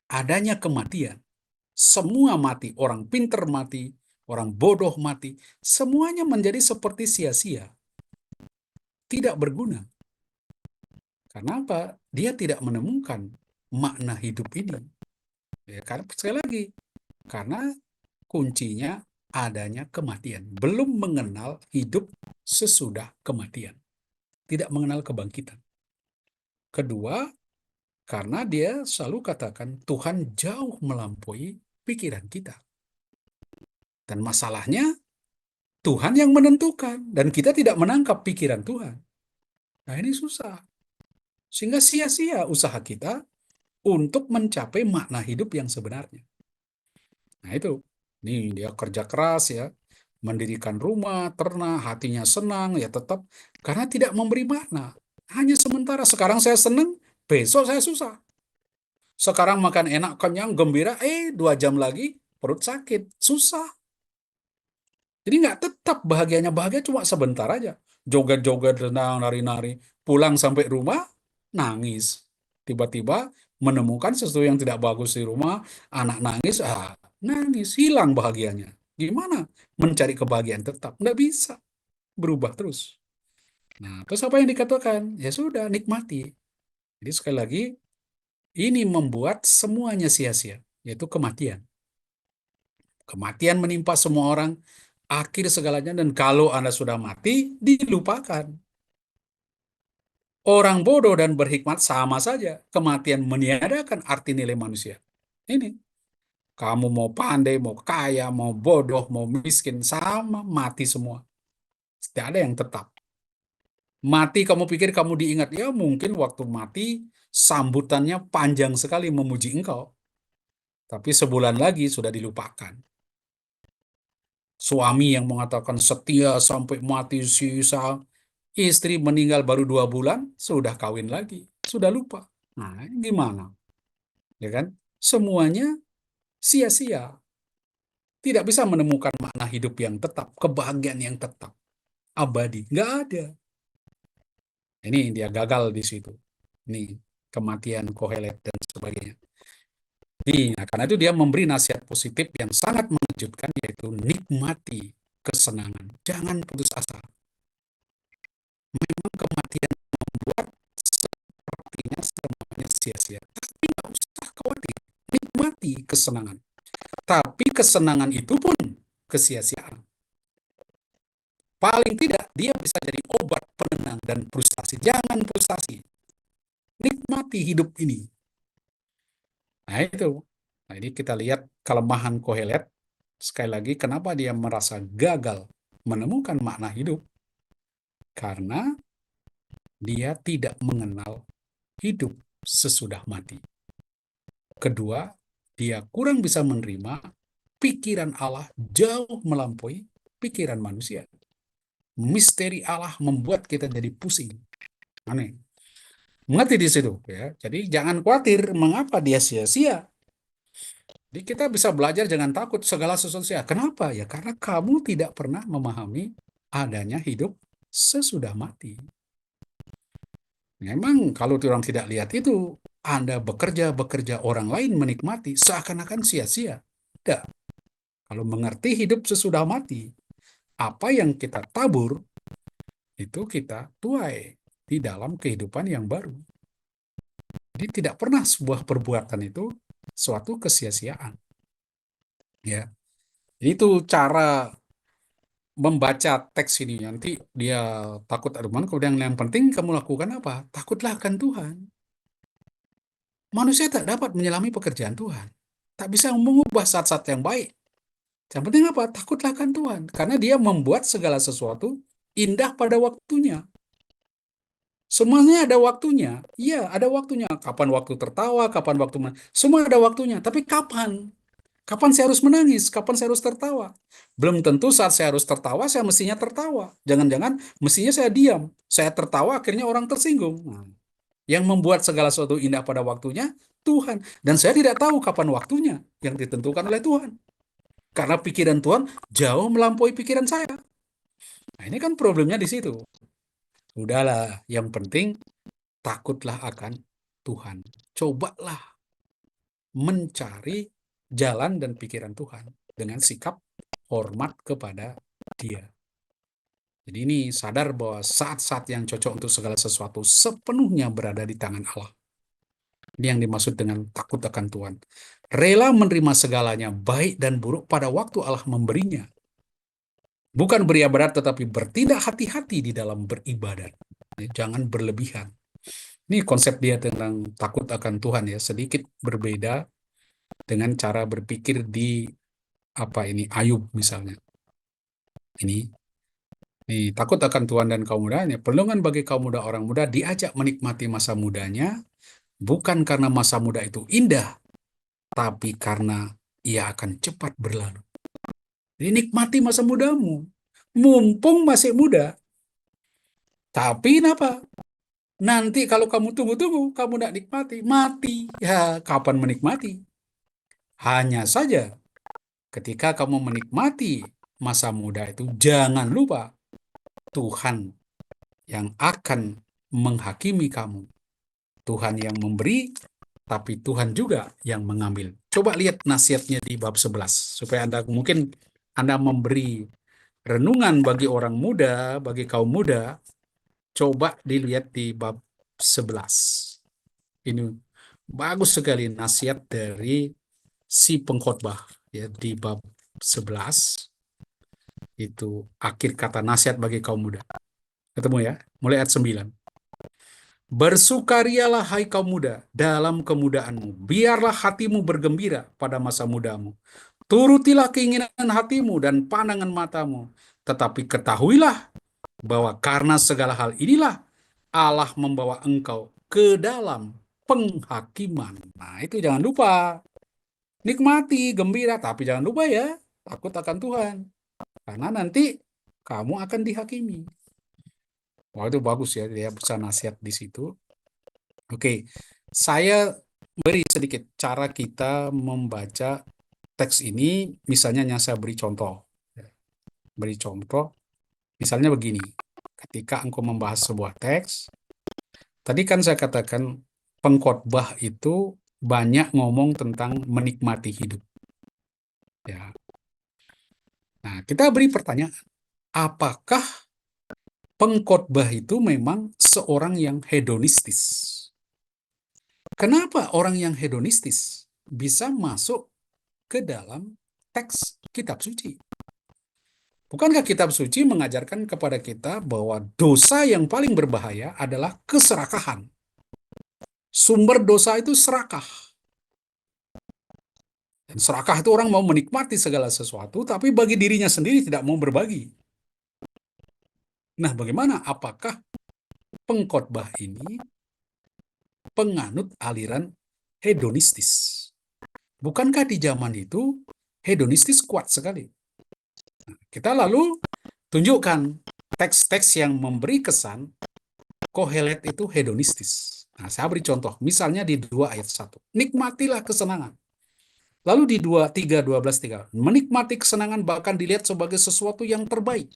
adanya kematian. Semua mati, orang pinter mati, orang bodoh mati, semuanya menjadi seperti sia-sia, tidak berguna. Karena apa? Dia tidak menemukan makna hidup ini. Ya, karena sekali lagi, karena kuncinya adanya kematian, belum mengenal hidup sesudah kematian, tidak mengenal kebangkitan. Kedua, karena dia selalu katakan Tuhan jauh melampaui pikiran kita. Dan masalahnya Tuhan yang menentukan dan kita tidak menangkap pikiran Tuhan. Nah, ini susah. Sehingga sia-sia usaha kita untuk mencapai makna hidup yang sebenarnya. Nah, itu. Nih, dia kerja keras, ya, mendirikan rumah, ternak, hatinya senang, ya tetap karena tidak memberi makna. Hanya sementara. Sekarang saya senang, besok saya susah. Sekarang makan enak, kenyang, gembira, 2 jam lagi perut sakit, susah. Jadi nggak tetap bahagianya, bahagia cuma sebentar aja. Joget-joget, renang, nari-nari, pulang sampai rumah, nangis. Tiba-tiba Menemukan sesuatu yang tidak bagus di rumah, anak nangis, nangis, hilang bahagianya. Gimana mencari kebahagiaan tetap? Nggak bisa, berubah terus. Nah, terus apa yang dikatakan? Ya sudah, nikmati. Jadi sekali lagi, ini membuat semuanya sia-sia, yaitu kematian. Kematian menimpa semua orang, akhir segalanya, dan kalau Anda sudah mati, dilupakan. Orang bodoh dan berhikmat sama saja. Kematian meniadakan arti nilai manusia. Ini, kamu mau pandai, mau kaya, mau bodoh, mau miskin, sama, mati semua. Tidak ada yang tetap. Mati kamu pikir kamu diingat, ya mungkin waktu mati sambutannya panjang sekali memuji engkau. Tapi sebulan lagi sudah dilupakan. Suami yang mengatakan setia sampai mati sisa, istri meninggal baru 2 bulan, sudah kawin lagi, sudah lupa. Nah, gimana? Ya kan? Semuanya sia-sia. Tidak bisa menemukan makna hidup yang tetap, kebahagiaan yang tetap, abadi. Nggak ada. Ini dia gagal di situ. Ini kematian Kohelet dan sebagainya. Nah, karena itu dia memberi nasihat positif yang sangat mengejutkan, yaitu nikmati kesenangan. Jangan putus asa. Memang kematian membuat sepertinya semuanya sia-sia. Tapi nggak usah khawatir. Nikmati kesenangan. Tapi kesenangan itu pun kesia-siaan. Paling tidak, dia bisa jadi obat penenang dan frustasi. Jangan frustasi. Nikmati hidup ini. Nah itu. Nah ini kita lihat kelemahan Kohelet. Sekali lagi, kenapa dia merasa gagal menemukan makna hidup? Karena dia tidak mengenal hidup sesudah mati. Kedua, dia kurang bisa menerima pikiran Allah jauh melampaui pikiran manusia. Misteri Allah membuat kita jadi pusing. Aneh. Mengerti di situ ya. Jadi jangan khawatir mengapa dia sia-sia. Jadi kita bisa belajar jangan takut segala sesuatu sia. Kenapa? Ya karena kamu tidak pernah memahami adanya hidup sesudah mati. Memang kalau orang tidak lihat itu, Anda bekerja, orang lain menikmati, seakan-akan sia-sia. Tidak. Kalau mengerti hidup sesudah mati, apa yang kita tabur, itu kita tuai di dalam kehidupan yang baru. Jadi tidak pernah sebuah perbuatan itu suatu kesia-siaan. Ya. Jadi itu cara membaca teks ini. Nanti dia takut aduman, kemudian yang penting kamu lakukan apa? Takutlah akan Tuhan. Manusia tak dapat menyelami pekerjaan Tuhan. Tak bisa mengubah saat-saat yang baik. Yang penting apa? Takutlah akan Tuhan. Karena dia membuat segala sesuatu indah pada waktunya. Semuanya ada waktunya. Iya, ada waktunya. Kapan waktu tertawa, kapan waktu... Semua ada waktunya. Tapi kapan? Kapan saya harus menangis? Kapan saya harus tertawa? Belum tentu saat saya harus tertawa, saya mestinya tertawa. Jangan-jangan mestinya saya diam. Saya tertawa, akhirnya orang tersinggung. Nah, yang membuat segala sesuatu indah pada waktunya, Tuhan. Dan saya tidak tahu kapan waktunya yang ditentukan oleh Tuhan. Karena pikiran Tuhan jauh melampaui pikiran saya. Nah, ini kan problemnya di situ. Udahlah, yang penting takutlah akan Tuhan. Cobalah mencari jalan dan pikiran Tuhan dengan sikap hormat kepada Dia. Jadi ini sadar bahwa saat-saat yang cocok untuk segala sesuatu sepenuhnya berada di tangan Allah. Ini yang dimaksud dengan takut akan Tuhan. Rela menerima segalanya, baik dan buruk, pada waktu Allah memberinya. Bukan beribadat, tetapi bertindak hati-hati di dalam beribadat. Jangan berlebihan. Ini konsep dia tentang takut akan Tuhan ya, sedikit berbeda dengan cara berpikir di Ayub misalnya. Ini takut akan Tuhan dan kaum mudanya. Perlindungan bagi kaum muda, orang muda diajak menikmati masa mudanya, bukan karena masa muda itu indah, tapi karena ia akan cepat berlalu. Jadi nikmati masa mudamu, mumpung masih muda. Tapi kenapa? Nanti kalau kamu tunggu-tunggu, kamu tidak nikmati, mati. Ya, kapan menikmati? Hanya saja ketika kamu menikmati masa muda itu, jangan lupa Tuhan yang akan menghakimi kamu. Tuhan yang memberi tapi Tuhan juga yang mengambil. Coba lihat nasihatnya di bab 11, supaya Anda mungkin Anda memberi renungan bagi orang muda, bagi kaum muda, coba dilihat di bab 11. Ini bagus sekali nasihat dari si pengkhotbah ya di bab 11 itu akhir kata nasihat bagi kaum muda. Ketemu ya? Mulai ayat 9. Bersukarialah hai kaum muda dalam kemudaanmu. Biarlah hatimu bergembira pada masa mudamu. Turutilah keinginan hatimu dan pandangan matamu. Tetapi ketahuilah bahwa karena segala hal inilah Allah membawa engkau ke dalam penghakiman. Nah, itu jangan lupa. Nikmati, gembira, tapi jangan lupa ya, takut akan Tuhan. Karena nanti kamu akan dihakimi. Wah, itu bagus ya, dia bisa nasihat di situ. Oke, saya beri sedikit cara kita membaca teks ini, misalnya yang saya beri contoh. Beri contoh, misalnya begini. Ketika engkau membahas sebuah teks, tadi kan saya katakan pengkhotbah itu banyak ngomong tentang menikmati hidup. Ya. Nah, kita beri pertanyaan, apakah pengkhotbah itu memang seorang yang hedonistis? Kenapa orang yang hedonistis bisa masuk ke dalam teks kitab suci? Bukankah kitab suci mengajarkan kepada kita bahwa dosa yang paling berbahaya adalah keserakahan? Sumber dosa itu serakah. Dan serakah itu orang mau menikmati segala sesuatu, tapi bagi dirinya sendiri tidak mau berbagi. Nah, bagaimana? Apakah pengkhotbah ini penganut aliran hedonistis? Bukankah di zaman itu hedonistis kuat sekali? Nah, kita lalu tunjukkan teks-teks yang memberi kesan Kohelet itu hedonistis. Nah, saya beri contoh. Misalnya di 2 ayat 1. Nikmatilah kesenangan. Lalu di 2, 3, 12, 3. Menikmati kesenangan bahkan dilihat sebagai sesuatu yang terbaik.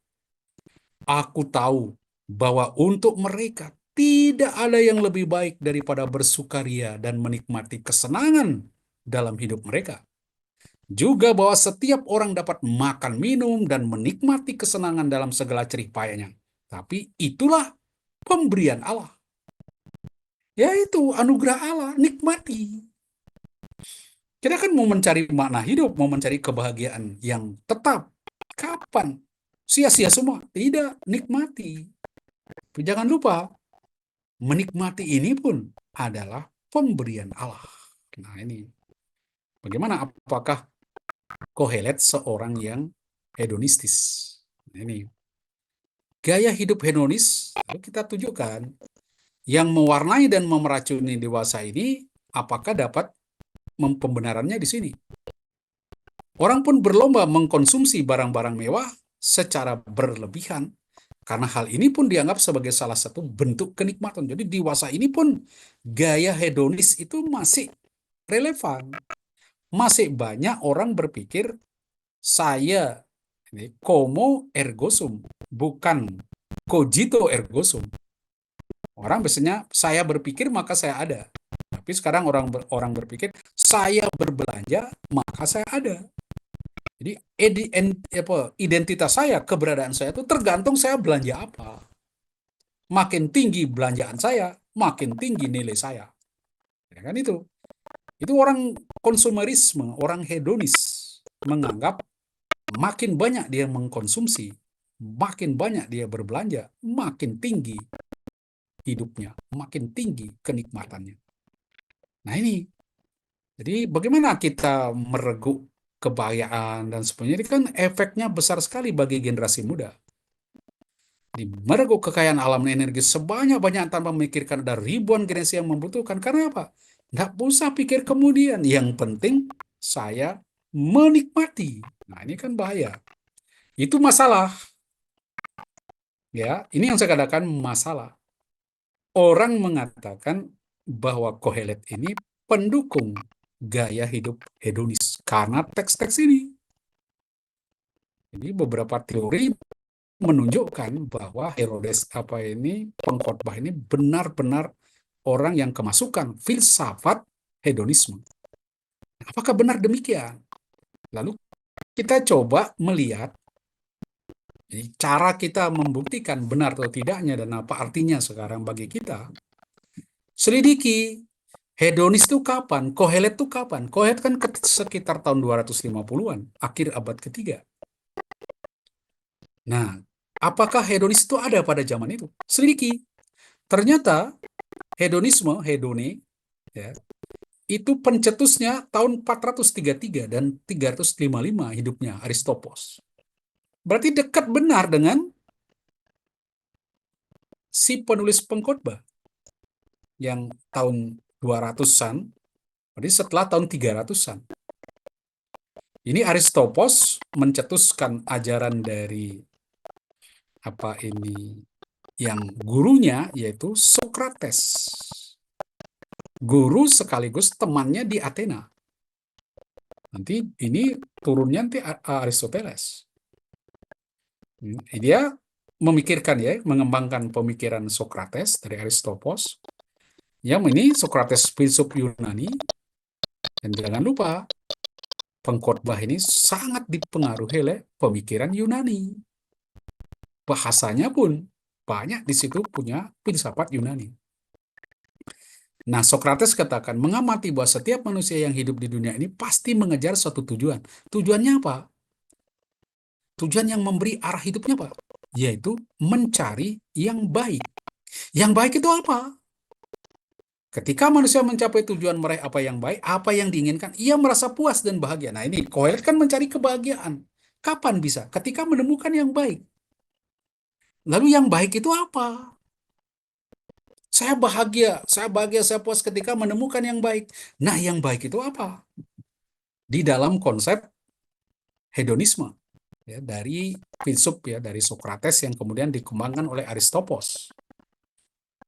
Aku tahu bahwa untuk mereka tidak ada yang lebih baik daripada bersukaria dan menikmati kesenangan dalam hidup mereka. Juga bahwa setiap orang dapat makan, minum, dan menikmati kesenangan dalam segala jerih payahnya. Tapi itulah pemberian Allah. Yaitu anugerah Allah, nikmati. Kita kan mau mencari makna hidup, mau mencari kebahagiaan yang tetap. Kapan? Sia-sia semua? Tidak, nikmati. Tapi jangan lupa, menikmati ini pun adalah pemberian Allah. Nah ini, bagaimana? Apakah Kohelet seorang yang hedonistis? Nah, ini, gaya hidup hedonis, lalu kita tunjukkan, yang mewarnai dan memeracuni dewasa ini, apakah dapat pembenarannya di sini? Orang pun berlomba mengkonsumsi barang-barang mewah secara berlebihan, karena hal ini pun dianggap sebagai salah satu bentuk kenikmatan. Jadi dewasa ini pun gaya hedonis itu masih relevan. Masih banyak orang berpikir saya ini como ergo sum, bukan cogito ergo sum. Orang biasanya saya berpikir maka saya ada. Tapi sekarang orang berpikir saya berbelanja maka saya ada. Jadi identitas saya, keberadaan saya itu tergantung saya belanja apa. Makin tinggi belanjaan saya, makin tinggi nilai saya. Ya kan itu. Itu orang konsumerisme, orang hedonis menganggap makin banyak dia mengkonsumsi, makin banyak dia berbelanja, makin tinggi hidupnya, makin tinggi kenikmatannya. Nah ini, jadi bagaimana kita mereguk kebahagiaan dan sebagainya, ini kan efeknya besar sekali bagi generasi muda. Di mereguk kekayaan alam dan energi sebanyak-banyak tanpa memikirkan ada ribuan generasi yang membutuhkan. Karena apa? Nggak usah pikir kemudian. Yang penting saya menikmati. Nah ini kan bahaya. Itu masalah. Ya, ini yang saya katakan masalah. Orang mengatakan bahwa Kohelet ini pendukung gaya hidup hedonis karena teks-teks ini. Jadi beberapa teori menunjukkan bahwa Herodes pengkhotbah ini benar-benar orang yang kemasukan filsafat hedonisme. Apakah benar demikian? Lalu kita coba melihat cara kita membuktikan benar atau tidaknya dan apa artinya sekarang bagi kita. Selidiki hedonis itu kapan? Kohelet itu kapan? Kohelet kan sekitar tahun 250-an, akhir abad ketiga. Nah, apakah hedonis itu ada pada zaman itu? Selidiki. Ternyata hedone, ya, itu pencetusnya tahun 433 dan 355 hidupnya Aristopos. Berarti dekat benar dengan si penulis pengkhotbah yang tahun 200-an, berarti setelah tahun 300-an. Ini Aristopos mencetuskan ajaran dari apa ini yang gurunya yaitu Sokrates. Guru sekaligus temannya di Athena. Nanti ini turunnya nanti Aristoteles. Dia memikirkan ya, mengembangkan pemikiran Sokrates dari Aristopos. Yang ini Sokrates filsuf Yunani. Dan jangan lupa, pengkhotbah ini sangat dipengaruhi oleh pemikiran Yunani. Bahasanya pun banyak di situ punya filsafat Yunani. Nah, Sokrates katakan, mengamati bahwa setiap manusia yang hidup di dunia ini pasti mengejar suatu tujuan. Tujuannya apa? Tujuan yang memberi arah hidupnya apa? Yaitu mencari yang baik. Yang baik itu apa? Ketika manusia mencapai tujuan meraih apa yang baik, apa yang diinginkan, ia merasa puas dan bahagia. Nah ini, Kohelet kan mencari kebahagiaan. Kapan bisa? Ketika menemukan yang baik. Lalu yang baik itu apa? Saya bahagia, saya puas ketika menemukan yang baik. Nah yang baik itu apa? Di dalam konsep hedonisme, ya, dari filsuf ya, dari Sokrates yang kemudian dikembangkan oleh Aristopos.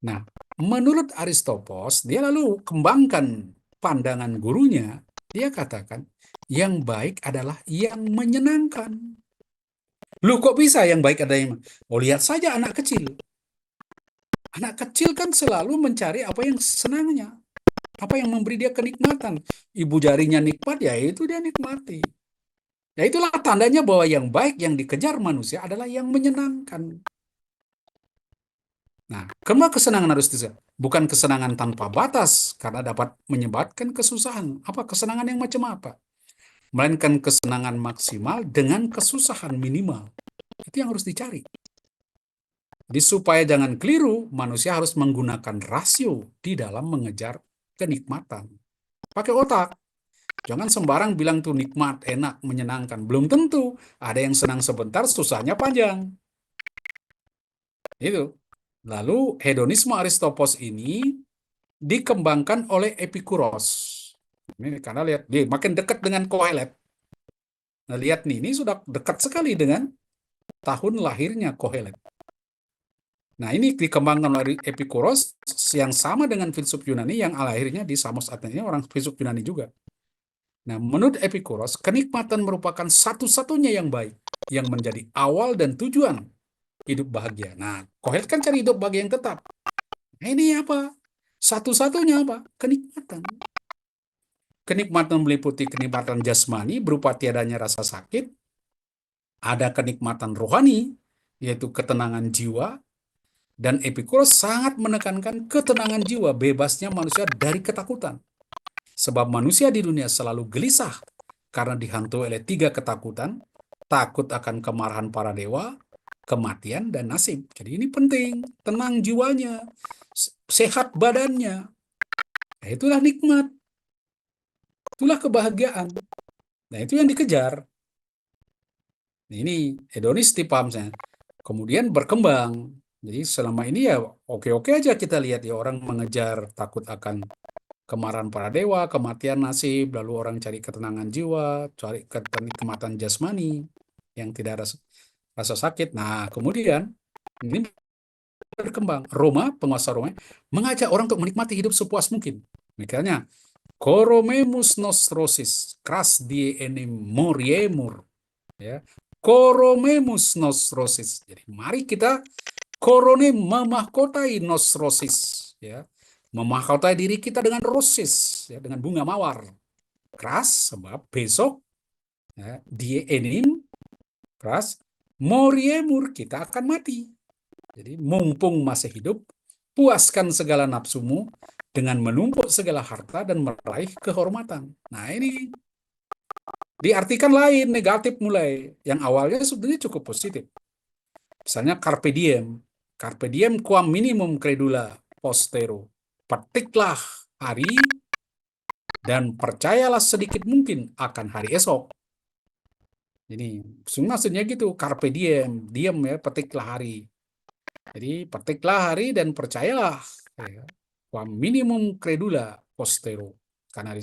Nah, menurut Aristopos, dia lalu kembangkan pandangan gurunya, dia katakan, yang baik adalah yang menyenangkan. Loh, kok bisa yang baik ada yang... Oh, lihat saja anak kecil. Anak kecil kan selalu mencari apa yang senangnya, apa yang memberi dia kenikmatan. Ibu jarinya nikmat, ya itu dia nikmati. Ya itulah tandanya bahwa yang baik yang dikejar manusia adalah yang menyenangkan. Nah, kenapa kesenangan harus disebut? Bukan kesenangan tanpa batas, karena dapat menyebabkan kesusahan. Apa kesenangan yang macam apa? Melainkan kesenangan maksimal dengan kesusahan minimal. Itu yang harus dicari. Jadi supaya jangan keliru, manusia harus menggunakan rasio di dalam mengejar kenikmatan. Pakai otak. Jangan sembarang bilang tuh nikmat, enak, menyenangkan. Belum tentu. Ada yang senang sebentar, susahnya panjang. Itu. Lalu hedonisme Aristopos ini dikembangkan oleh Epikuros. Ini karena lihat, dia makin dekat dengan Kohelet. Nah, lihat nih, ini sudah dekat sekali dengan tahun lahirnya Kohelet. Nah, ini dikembangkan oleh Epikuros yang sama dengan filsuf Yunani yang lahirnya di Samos Athena, orang filsuf Yunani juga. Nah, menurut Epikuros, kenikmatan merupakan satu-satunya yang baik, yang menjadi awal dan tujuan hidup bahagia. Nah, Kohelet kan cari hidup bahagia yang tetap. Nah, ini apa? Satu-satunya apa? Kenikmatan. Kenikmatan meliputi kenikmatan jasmani berupa tiadanya rasa sakit, ada kenikmatan rohani, yaitu ketenangan jiwa, dan Epikuros sangat menekankan ketenangan jiwa, bebasnya manusia dari ketakutan. Sebab manusia di dunia selalu gelisah karena dihantui oleh 3 ketakutan, takut akan kemarahan para dewa, kematian, dan nasib. Jadi ini penting, tenang jiwanya, sehat badannya. Nah, itulah nikmat, itulah kebahagiaan. Nah, itu yang dikejar. Nah, ini hedonis paham saya. Kemudian berkembang. Jadi selama ini ya oke-oke aja kita lihat ya orang mengejar takut akan kemarahan para dewa, kematian nasib, lalu orang cari ketenangan jiwa, cari kenikmatan jasmani yang tidak ada rasa sakit. Nah, kemudian ini berkembang. Roma, penguasa Roma, mengajak orang untuk menikmati hidup sepuas mungkin. Misalnya, Coromemus nostrosis, cras die enim moriemur. Ya. Coromemus nostrosis. Jadi mari kita korone memahkotai nostrosis. Ya. Memahkota diri kita dengan rosis, ya, dengan bunga mawar. Keras, sebab besok ya, die enim, keras, moriemur, kita akan mati. Jadi mumpung masih hidup, puaskan segala nafsumu dengan menumpuk segala harta dan meraih kehormatan. Nah ini diartikan lain, negatif mulai. Yang awalnya sebenarnya cukup positif. Misalnya carpe diem quam minimum credula postero. Petiklah hari dan percayalah sedikit mungkin akan hari esok. Jadi maksudnya gitu, carpe diem, diam ya, petiklah hari. Jadi petiklah hari dan percayalah, ya, quam minimum credula postero. Karena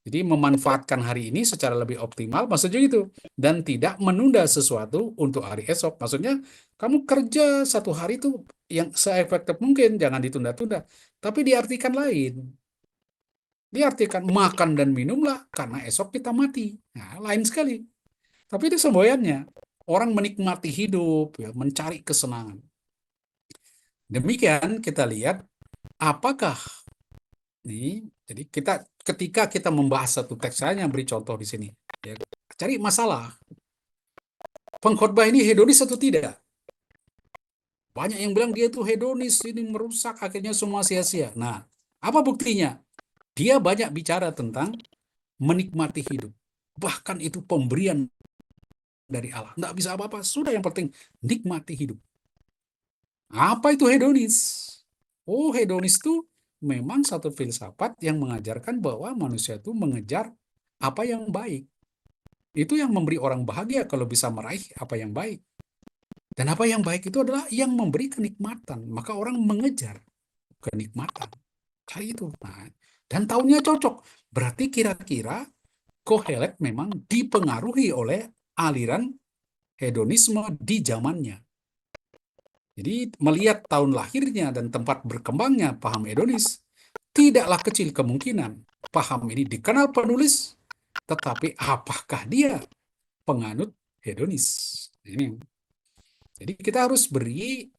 jadi memanfaatkan hari ini secara lebih optimal, maksudnya gitu. Dan tidak menunda sesuatu untuk hari esok. Maksudnya kamu kerja satu hari itu yang seefektif mungkin, jangan ditunda-tunda. Tapi diartikan lain. Diartikan makan dan minumlah karena esok kita mati. Nah, lain sekali. Tapi itu semboyannya. Orang menikmati hidup, ya, mencari kesenangan. Demikian kita lihat apakah ini. Jadi ketika kita membahas satu teks, saya beri contoh di sini. Ya, cari masalah. Pengkhotbah ini hedonis atau tidak? Banyak yang bilang dia itu hedonis, ini merusak, akhirnya semua sia-sia. Nah, apa buktinya? Dia banyak bicara tentang menikmati hidup. Bahkan itu pemberian dari Allah. Nggak bisa apa-apa, sudah yang penting nikmati hidup. Apa itu hedonis? Oh, hedonis itu memang satu filsafat yang mengajarkan bahwa manusia itu mengejar apa yang baik. Itu yang memberi orang bahagia kalau bisa meraih apa yang baik. Dan apa yang baik itu adalah yang memberi kenikmatan. Maka orang mengejar kenikmatan. Cari itu. Nah, dan tahunnya cocok. Berarti kira-kira Kohelet memang dipengaruhi oleh aliran hedonisme di zamannya. Jadi melihat tahun lahirnya dan tempat berkembangnya paham hedonis, tidaklah kecil kemungkinan paham ini dikenal penulis, tetapi apakah dia penganut hedonis? Ini. Jadi kita harus beri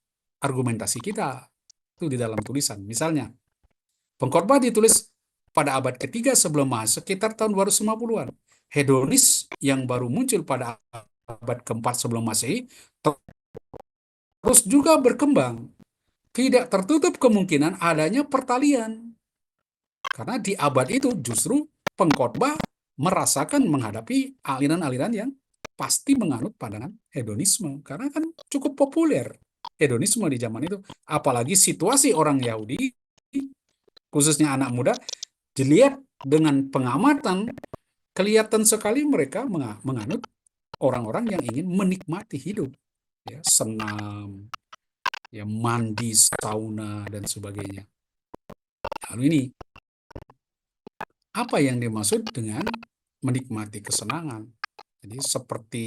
argumentasi kita itu di dalam tulisan. Misalnya, Pengkhotbah ditulis pada abad ketiga sebelum Masehi, sekitar tahun 250-an. Hedonis yang baru muncul pada abad keempat sebelum Masehi terus juga berkembang. Tidak tertutup kemungkinan adanya pertalian. Karena di abad itu justru pengkhotbah merasakan menghadapi aliran-aliran yang pasti menganut pandangan hedonisme. Karena kan cukup populer hedonisme di zaman itu. Apalagi situasi orang Yahudi, khususnya anak muda, dilihat dengan pengamatan, kelihatan sekali mereka menganut orang-orang yang ingin menikmati hidup. Ya, senam, ya, mandi, sauna, dan sebagainya. Lalu ini, apa yang dimaksud dengan menikmati kesenangan? Jadi seperti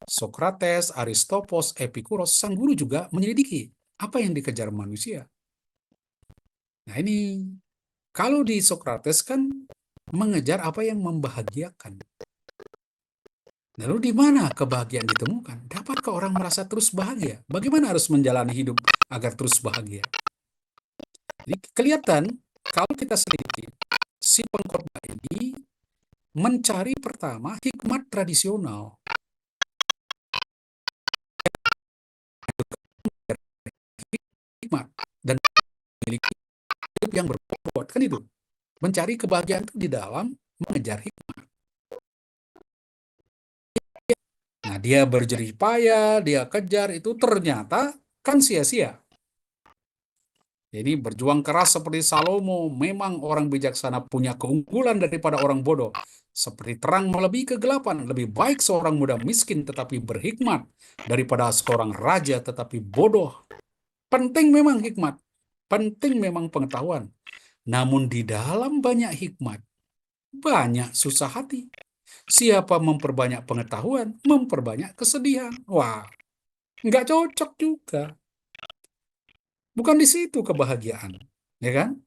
Sokrates, Aristopos, Epikuros, sang guru juga menyelidiki apa yang dikejar manusia. Nah ini, kalau di Sokrates kan mengejar apa yang membahagiakan. Lalu di mana kebahagiaan ditemukan? Dapatkah orang merasa terus bahagia? Bagaimana harus menjalani hidup agar terus bahagia? Jadi kelihatan kalau kita selidiki, si pengkhotbah ini mencari pertama hikmat tradisional. Hikmat dan memiliki hidup yang berbobot, kan itu. Mencari kebahagiaan itu di dalam mengejar hikmat. Nah, dia berjerih payah, dia kejar, itu ternyata kan sia-sia. Jadi berjuang keras seperti Salomo, memang orang bijaksana punya keunggulan daripada orang bodoh. Seperti terang melebihi kegelapan, lebih baik seorang muda miskin tetapi berhikmat daripada seorang raja tetapi bodoh. Penting memang hikmat, penting memang pengetahuan. Namun di dalam banyak hikmat, banyak susah hati. Siapa memperbanyak pengetahuan, memperbanyak kesedihan. Wah, nggak cocok juga. Bukan di situ kebahagiaan, ya kan?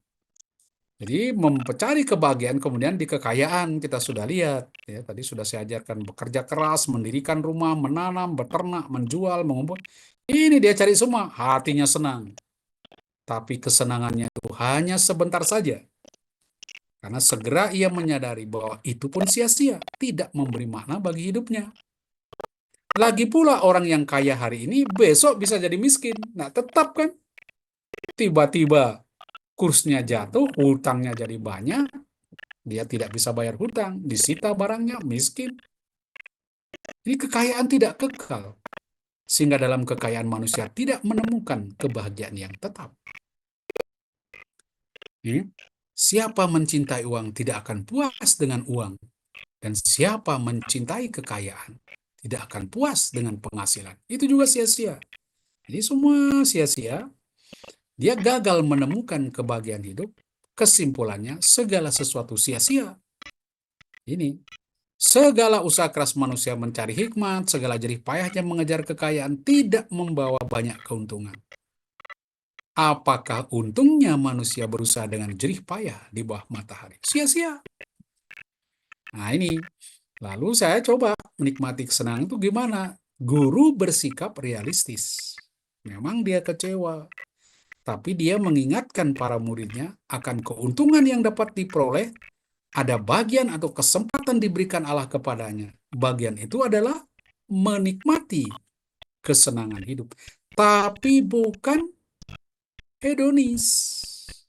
Jadi mencari kebahagiaan kemudian di kekayaan kita sudah lihat, ya tadi sudah saya ajarkan bekerja keras, mendirikan rumah, menanam, beternak, menjual, mengumpul. Ini dia cari semua, hatinya senang. Tapi kesenangannya itu hanya sebentar saja. Karena segera ia menyadari bahwa itu pun sia-sia, tidak memberi makna bagi hidupnya. Lagi pula orang yang kaya hari ini, besok bisa jadi miskin. Nah, tetap kan? Tiba-tiba kursnya jatuh, hutangnya jadi banyak, dia tidak bisa bayar hutang, disita barangnya, miskin. Ini kekayaan tidak kekal. Sehingga dalam kekayaan manusia tidak menemukan kebahagiaan yang tetap. Siapa mencintai uang tidak akan puas dengan uang. Dan siapa mencintai kekayaan tidak akan puas dengan penghasilan. Itu juga sia-sia. Jadi semua sia-sia. Dia gagal menemukan kebahagiaan hidup. Kesimpulannya, segala sesuatu sia-sia. Ini. Segala usaha keras manusia mencari hikmat, segala jerih payahnya mengejar kekayaan tidak membawa banyak keuntungan. Apakah untungnya manusia berusaha dengan jerih payah di bawah matahari? Sia-sia. Nah ini, lalu saya coba menikmati kesenangan itu gimana? Guru bersikap realistis. Memang dia kecewa, tapi dia mengingatkan para muridnya akan keuntungan yang dapat diperoleh. Ada bagian atau kesempatan diberikan Allah kepadanya. Bagian itu adalah menikmati kesenangan hidup. Tapi bukan hedonis.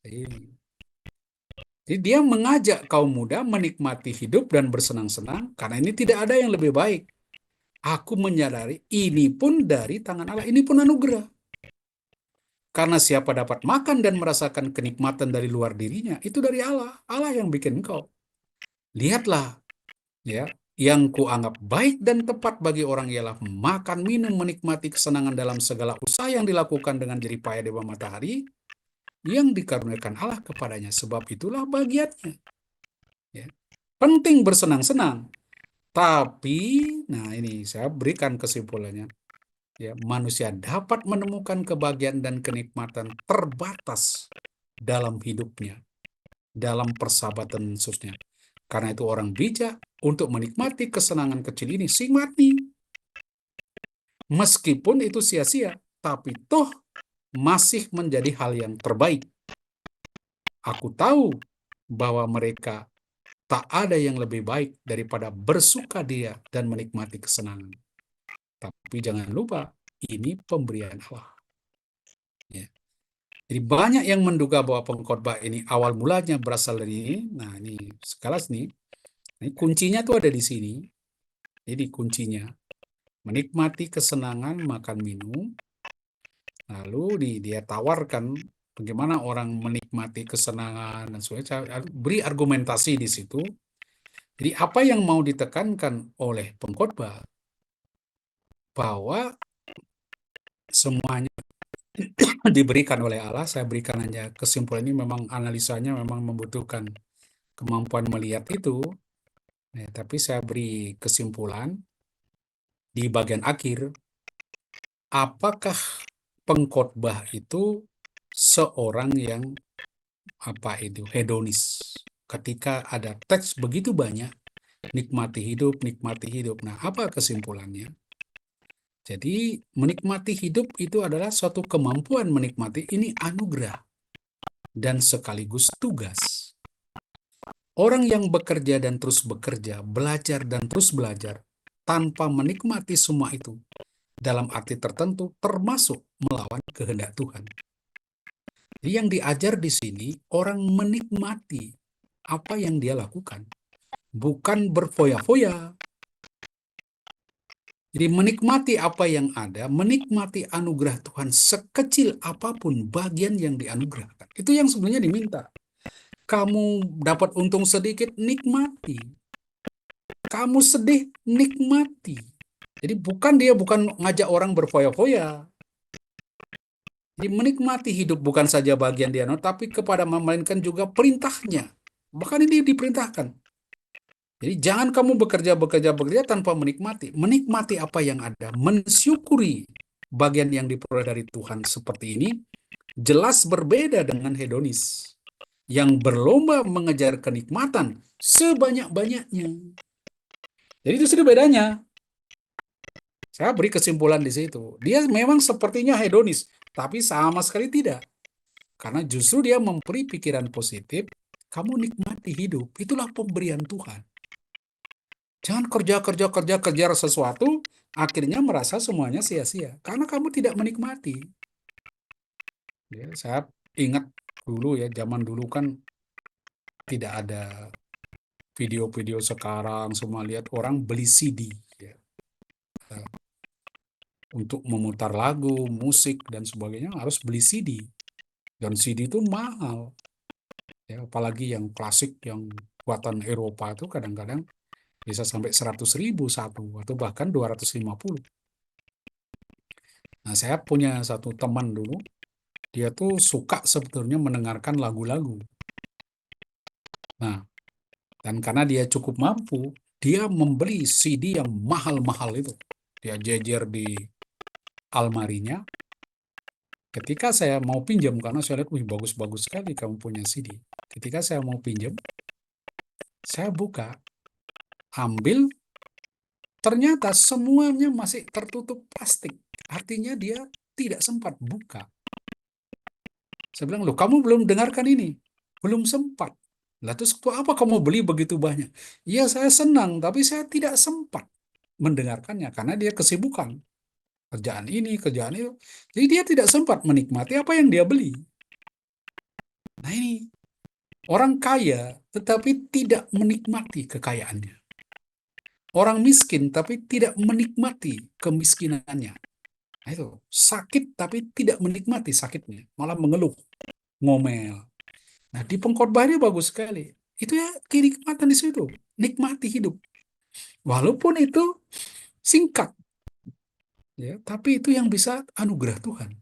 Jadi dia mengajak kaum muda menikmati hidup dan bersenang-senang, karena ini tidak ada yang lebih baik. Aku menyadari ini pun dari tangan Allah, ini pun anugerah. Karena siapa dapat makan dan merasakan kenikmatan dari luar dirinya, itu dari Allah. Allah yang bikin engkau. Lihatlah, ya, yang kuanggap baik dan tepat bagi orang ialah makan, minum, menikmati kesenangan dalam segala usaha yang dilakukan dengan jerih payah di bawah matahari, yang dikaruniakan Allah kepadanya. Sebab itulah bagiannya. Ya. Penting bersenang-senang. Tapi, nah ini saya berikan kesimpulannya. Ya, manusia dapat menemukan kebahagiaan dan kenikmatan terbatas dalam hidupnya, dalam persahabatan khususnya. Karena itu orang bijak untuk menikmati kesenangan kecil ini, nikmati. Meskipun itu sia-sia, tapi toh masih menjadi hal yang terbaik. Aku tahu bahwa mereka tak ada yang lebih baik daripada bersuka dia dan menikmati kesenangan. Tapi jangan lupa, ini pemberian Allah. Ya. Jadi banyak yang menduga bahwa pengkhotbah ini awal mulanya berasal dari ini. Nah ini sekelas nih. Ini kuncinya tuh ada di sini. Jadi kuncinya menikmati kesenangan makan minum. Lalu dia tawarkan bagaimana orang menikmati kesenangan dan sebagainya. Saya beri argumentasi di situ. Jadi apa yang mau ditekankan oleh pengkhotbah bahwa semuanya diberikan oleh Allah. Saya berikan hanya kesimpulan ini, memang analisanya memang membutuhkan kemampuan melihat itu. Nah, tapi saya beri kesimpulan di bagian akhir. Apakah pengkhotbah itu seorang yang hedonis? Ketika ada teks begitu banyak, nikmati hidup, nikmati hidup. Nah, apa kesimpulannya? Jadi menikmati hidup itu adalah suatu kemampuan menikmati, ini anugerah dan sekaligus tugas. Orang yang bekerja dan terus bekerja, belajar dan terus belajar, tanpa menikmati semua itu, dalam arti tertentu termasuk melawan kehendak Tuhan. Jadi yang diajar di sini, orang menikmati apa yang dia lakukan, bukan berfoya-foya. Jadi menikmati apa yang ada, menikmati anugerah Tuhan sekecil apapun bagian yang dianugerahkan. Itu yang sebenarnya diminta. Kamu dapat untung sedikit, nikmati. Kamu sedih, nikmati. Jadi dia bukan ngajak orang berfoya-foya. Jadi menikmati hidup bukan saja bagian dia, tapi kepada memainkan juga perintahnya. Bahkan ini diperintahkan. Jadi jangan kamu bekerja tanpa menikmati. Menikmati apa yang ada, mensyukuri bagian yang diperoleh dari Tuhan seperti ini, jelas berbeda dengan hedonis yang berlomba mengejar kenikmatan sebanyak-banyaknya. Jadi itu sudah bedanya. Saya beri kesimpulan di situ. Dia memang sepertinya hedonis, tapi sama sekali tidak. Karena justru dia memberi pikiran positif, kamu nikmati hidup. Itulah pemberian Tuhan. Jangan kerja, kerja, kerja, kejar sesuatu, akhirnya merasa semuanya sia-sia. Karena kamu tidak menikmati. Ya, saya ingat dulu ya, zaman dulu kan tidak ada video-video sekarang, semua lihat orang beli CD. Ya. Untuk memutar lagu, musik, dan sebagainya harus beli CD. Dan CD itu mahal. Ya, apalagi yang klasik, yang buatan Eropa itu kadang-kadang bisa sampai 100.000 satu, atau bahkan 250. Nah, saya punya satu teman dulu, dia tuh suka sebetulnya mendengarkan lagu-lagu. Nah, dan karena dia cukup mampu, dia membeli CD yang mahal-mahal itu. Dia jejer di almarinya. Ketika saya mau pinjam, karena saya lihat, wih bagus-bagus sekali kamu punya CD. Ketika saya mau pinjam, saya buka, ambil, ternyata semuanya masih tertutup plastik. Artinya dia tidak sempat buka. Saya bilang, loh kamu belum dengarkan ini? Belum sempat. Lah terus apa kamu beli begitu banyak? Iya saya senang, tapi saya tidak sempat mendengarkannya karena dia kesibukan. Kerjaan ini, kerjaan itu. Jadi dia tidak sempat menikmati apa yang dia beli. Nah ini, orang kaya tetapi tidak menikmati kekayaannya. Orang miskin tapi tidak menikmati kemiskinannya. Nah itu, sakit tapi tidak menikmati sakitnya. Malah mengeluh, ngomel. Nah di pengkhotbah ini bagus sekali. Itu ya kenikmatan di situ. Nikmati hidup. Walaupun itu singkat. Ya, tapi itu yang bisa anugerah Tuhan.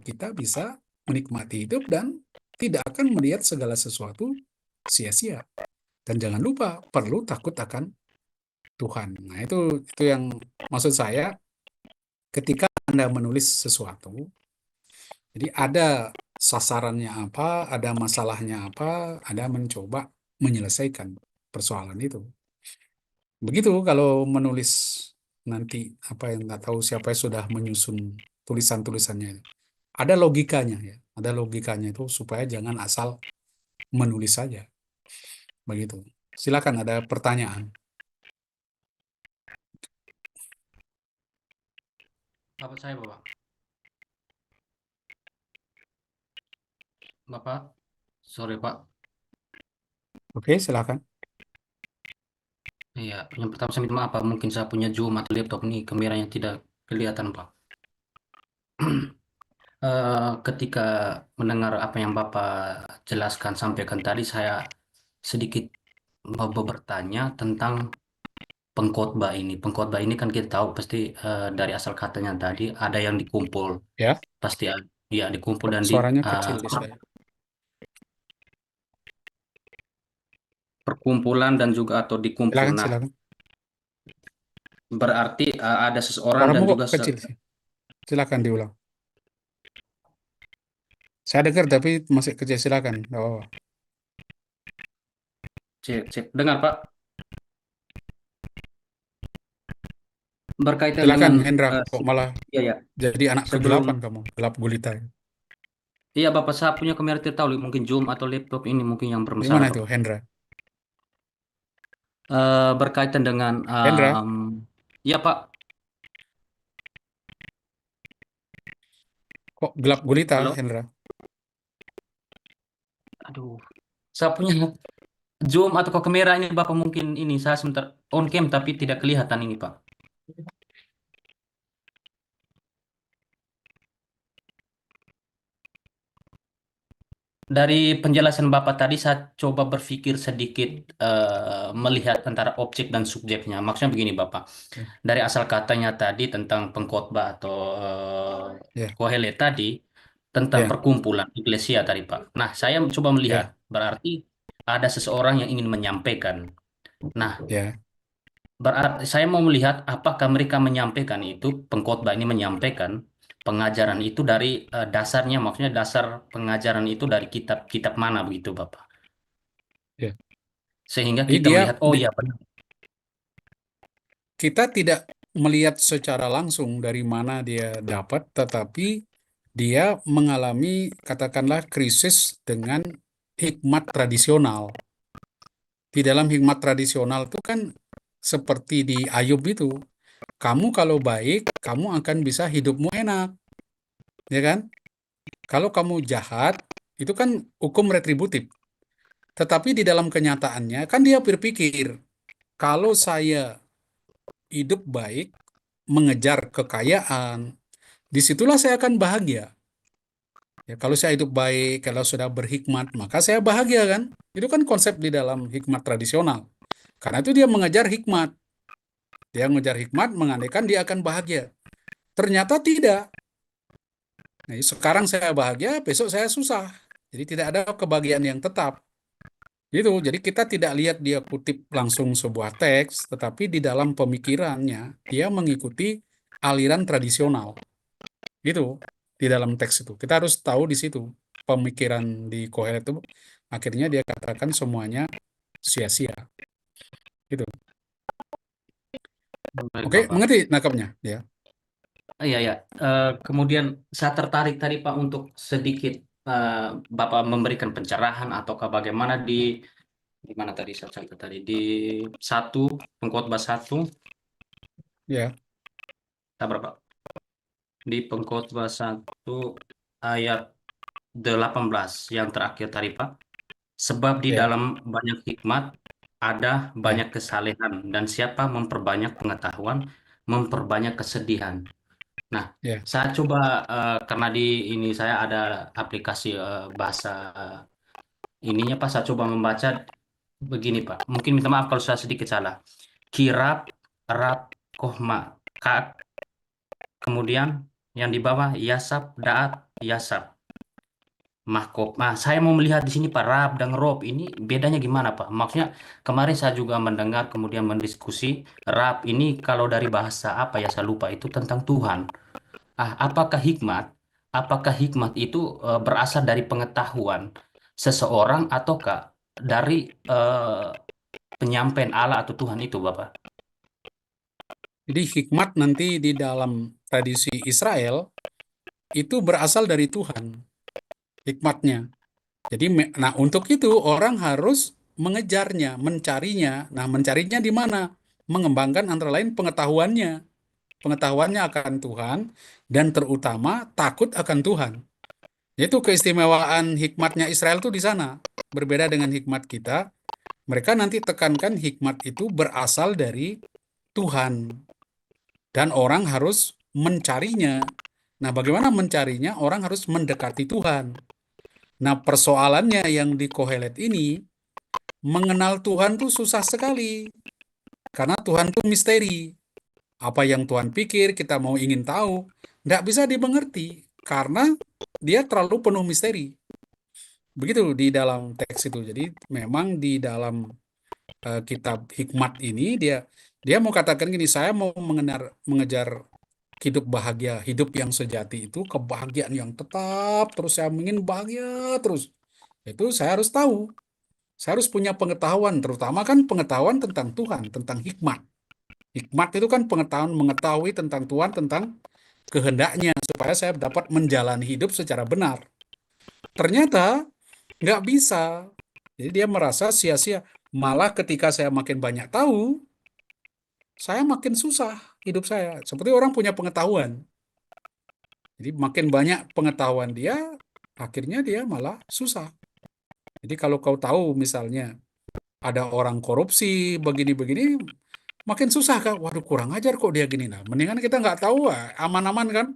Kita bisa menikmati hidup dan tidak akan melihat segala sesuatu sia-sia. Dan jangan lupa perlu takut akan Tuhan. Nah, itu yang maksud saya ketika Anda menulis sesuatu, jadi ada sasarannya apa, ada masalahnya apa, Anda mencoba menyelesaikan persoalan itu. Begitu kalau menulis nanti apa yang nggak tahu siapa yang sudah menyusun tulisan-tulisannya. Ada logikanya ya, ada logikanya itu supaya jangan asal menulis saja. Begitu. Silakan ada pertanyaan. Bapak saya, Bapak. Bapak, sorry Pak. Oke, silakan. Iya, yang pertama saya minta maaf Pak. Mungkin saya punya Zoom atau laptop nih, kameranya tidak kelihatan Pak. Ketika mendengar apa yang Bapak jelaskan, sampaikan tadi, saya sedikit bertanya tentang pengkhotbah ini. Pengkhotbah ini kan kita tahu pasti dari asal katanya tadi ada yang dikumpul, Ya, pasti ada, ya dikumpul kok dan suaranya kecil di saya. perkumpulan dan juga atau dikumpul. Silakan, Nah, silakan. berarti ada seseorang dan Suaramu kok juga kecil sih. Silakan diulang. Saya dengar tapi masih kecil. Silakan. Nggak apa-apa. cek, cek. Dengar Pak, berkaitan Silakan, dengan Hendra. Kok malah ya ya jadi anak sebelum kegelapan kamu? Gelap gulita. iya Bapak saya punya kamera tidak tahu mungkin Zoom atau laptop ini mungkin yang Gimana bermasalah itu, Bapak. Hendra? Berkaitan dengan Hendra, ya Pak, kok gelap gulita, halo, Hendra? aduh, saya punya Zoom atau ke kamera ini Bapak mungkin ini saya sebentar on cam tapi tidak kelihatan ini Pak. Dari penjelasan Bapak tadi, saya coba berpikir sedikit melihat antara objek dan subjeknya. Maksudnya begini, Bapak. Ya, Dari asal katanya tadi tentang pengkhotbah atau ya, Kohelet tadi, tentang ya, perkumpulan Iglesia tadi, Pak. Nah, saya coba melihat, ya, berarti ada seseorang yang ingin menyampaikan. Nah, ya, berarti saya mau melihat apakah mereka menyampaikan itu, pengkhotbah ini menyampaikan pengajaran itu dari dasarnya, maksudnya dasar pengajaran itu dari kitab-kitab mana begitu, Bapak. ya. Sehingga Jadi kita melihat, oh iya benar. kita tidak melihat secara langsung dari mana dia dapat, tetapi dia mengalami katakanlah krisis dengan hikmat tradisional. Di dalam hikmat tradisional itu kan seperti di Ayub itu, kamu kalau baik, kamu akan bisa hidupmu enak, ya kan? Kalau kamu jahat, itu kan hukum retributif. Tetapi di dalam kenyataannya, kan dia berpikir, kalau saya hidup baik, mengejar kekayaan, disitulah saya akan bahagia. Ya, kalau saya hidup baik, kalau sudah berhikmat, maka saya bahagia kan? Itu kan konsep di dalam hikmat tradisional. Karena itu dia mengejar hikmat. Dia mengejar hikmat, mengandaikan dia akan bahagia. Ternyata tidak. Nah, sekarang saya bahagia, besok saya susah. Jadi tidak ada kebahagiaan yang tetap. Gitu. Jadi kita tidak lihat dia kutip langsung sebuah teks, tetapi di dalam pemikirannya dia mengikuti aliran tradisional. Gitu. Di dalam teks itu. Kita harus tahu di situ pemikiran di Kohelet itu akhirnya dia katakan semuanya sia-sia. Gitu. Baik, Oke, Bapak. mengerti nangkapnya ya. Iya, ya. Kemudian saya tertarik tadi Pak untuk sedikit eh, Bapak memberikan pencerahan ataukah bagaimana di mana tadi saya catat tadi di satu pengkhotbah satu, Ya, sabar Pak. Di pengkhotbah satu ayat 18 yang terakhir tadi Pak. Sebab di ya, dalam banyak hikmat ada ya, banyak kesalehan dan siapa memperbanyak pengetahuan memperbanyak kesedihan. Nah, ya. saya coba karena di ini saya ada aplikasi bahasa ininya Pak, saya coba membaca begini Pak. Mungkin minta maaf kalau saya sedikit salah. Kirab, rab, kohma, kak, kemudian yang di bawah yasab, daat, yasab. Mahkop. Nah, saya mau melihat di sini Pak, rab dan rob ini bedanya gimana Pak? Maksudnya kemarin saya juga mendengar kemudian mendiskusi rab ini kalau dari bahasa apa ya saya lupa itu tentang Tuhan. Apakah hikmat? Apakah hikmat itu berasal dari pengetahuan seseorang ataukah dari penyampaian Allah atau Tuhan itu, Bapak? Jadi hikmat nanti di dalam tradisi Israel itu berasal dari Tuhan, hikmatnya. Jadi, nah untuk itu orang harus mengejarnya, mencarinya. Nah, mencarinya di mana? Mengembangkan antara lain pengetahuannya, pengetahuannya akan Tuhan, dan terutama takut akan Tuhan. Itu keistimewaan hikmatnya Israel tuh di sana. Berbeda dengan hikmat kita, mereka nanti tekankan hikmat itu berasal dari Tuhan, dan orang harus mencarinya. Nah, bagaimana mencarinya? Orang harus mendekati Tuhan. Nah, persoalannya yang di Kohelet ini, mengenal Tuhan tuh susah sekali. Karena Tuhan tuh misteri. Apa yang Tuhan pikir, kita mau ingin tahu. Nggak bisa dimengerti. Karena dia terlalu penuh misteri. Begitu di dalam teks itu. Jadi memang di dalam kitab hikmat ini, dia dia mau katakan gini, saya mau mengejar hidup bahagia, hidup yang sejati itu kebahagiaan yang tetap, terus saya ingin bahagia terus. Itu saya harus tahu. Saya harus punya pengetahuan, terutama kan pengetahuan tentang Tuhan, tentang hikmat. Hikmat itu kan pengetahuan mengetahui tentang Tuhan, tentang kehendaknya, supaya saya dapat menjalani hidup secara benar. Ternyata nggak bisa. Jadi dia merasa sia-sia. Malah ketika saya makin banyak tahu, saya makin susah hidup saya. Seperti orang punya pengetahuan. Jadi makin banyak pengetahuan dia, akhirnya dia malah susah. Jadi kalau kau tahu misalnya ada orang korupsi begini-begini, makin susah kak. Waduh kurang ajar kok dia gini. Nah, mendingan kita nggak tahu, aman-aman kan?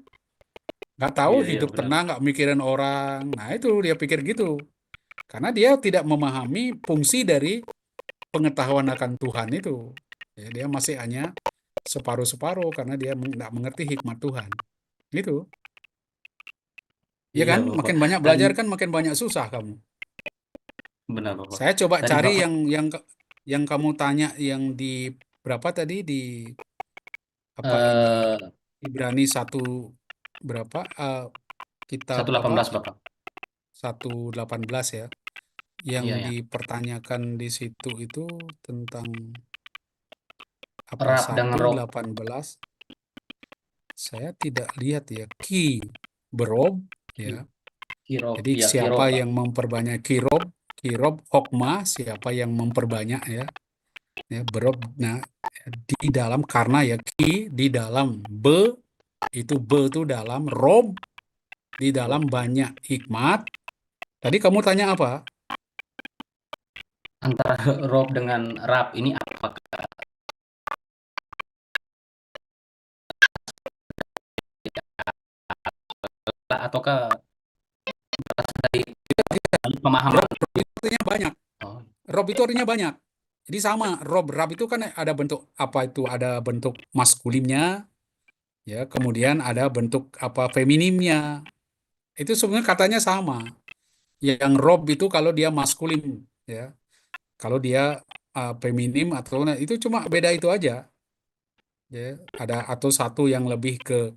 Nggak tahu, Iya, iya, hidup benar. tenang, nggak mikirin orang. Nah itu dia pikir gitu. Karena dia tidak memahami fungsi dari pengetahuan akan Tuhan itu. Ya, dia masih hanya separuh-separuh karena dia nggak mengerti hikmat Tuhan. Gitu. Ya Iya, kan? Bapak. Makin banyak Dan belajar kan makin banyak susah kamu. benar, Bapak. Saya coba Tadi cari Bapak yang kamu tanya yang di berapa tadi di apa ini eh Ibrani satu berapa kitab apa 118, Bapak. 1:18 ya, yang Iya, ya. dipertanyakan di situ itu tentang apa Rab dengan satu rob. delapan belas, saya tidak lihat ya key. berob, ya. Ki- Kirop, Jadi ya siapa kirop, Pak. yang memperbanyak kirob, kirob hokmah, siapa yang memperbanyak ya, ya berob. Nah, di dalam karena ya ki di dalam be itu dalam rob di dalam banyak hikmat. Tadi kamu tanya apa? Antara rob dengan rap ini apakah ataukah dari Rob pemahaman? itu artinya banyak. Oh, Rob itu artinya banyak. Jadi sama, rob, rab itu kan ada bentuk apa itu? Ada bentuk maskulinnya, ya. Kemudian ada bentuk apa feminimnya. Itu sebenarnya katanya sama. Yang rob itu kalau dia maskulin, ya. Kalau dia feminim atau nah, itu cuma beda itu aja, ya. Ada atau satu yang lebih ke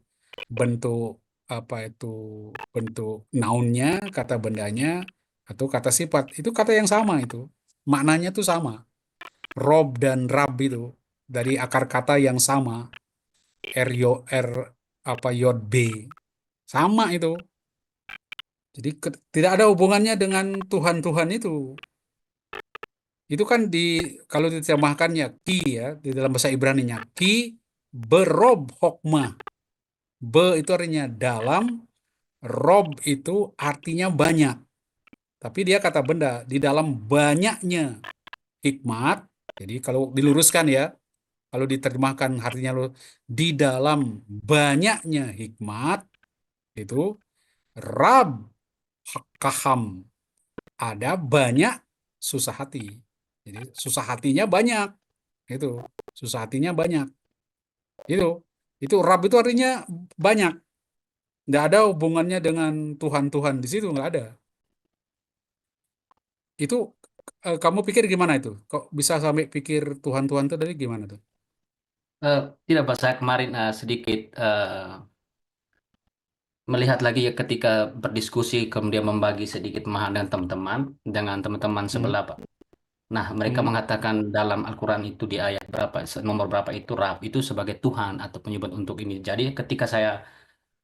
bentuk apa itu bentuk nounnya, kata bendanya, atau kata sifat. Itu kata yang sama itu. Maknanya tuh sama. Rob dan rab itu dari akar kata yang sama, r apa yod b, sama itu. Jadi tidak ada hubungannya dengan Tuhan-Tuhan itu. Itu kan kalau diterjemahkannya ki ya di dalam bahasa Ibrani-nya ki berob hokmah. Be itu artinya dalam, rob itu artinya banyak. Tapi dia kata benda di dalam banyaknya hikmat. Jadi kalau diluruskan ya, kalau diterjemahkan artinya di dalam banyaknya hikmat itu rab kaham, ada banyak susah hati. Jadi susah hatinya banyak itu, susah hatinya banyak itu. Itu rab itu artinya banyak. Nggak ada hubungannya dengan Tuhan-Tuhan di situ, nggak ada. Itu kamu pikir gimana itu? Kok bisa sampai pikir Tuhan-Tuhan itu dari gimana tuh? tidak, Pak. Saya kemarin sedikit melihat lagi ya ketika berdiskusi kemudian membagi sedikit pemahaman dengan teman-teman Hmm? sebelah, Pak. Nah, mereka Hmm? mengatakan dalam Al-Quran itu di ayat berapa, nomor berapa itu Rab itu sebagai Tuhan atau penyebut untuk ini. Jadi ketika saya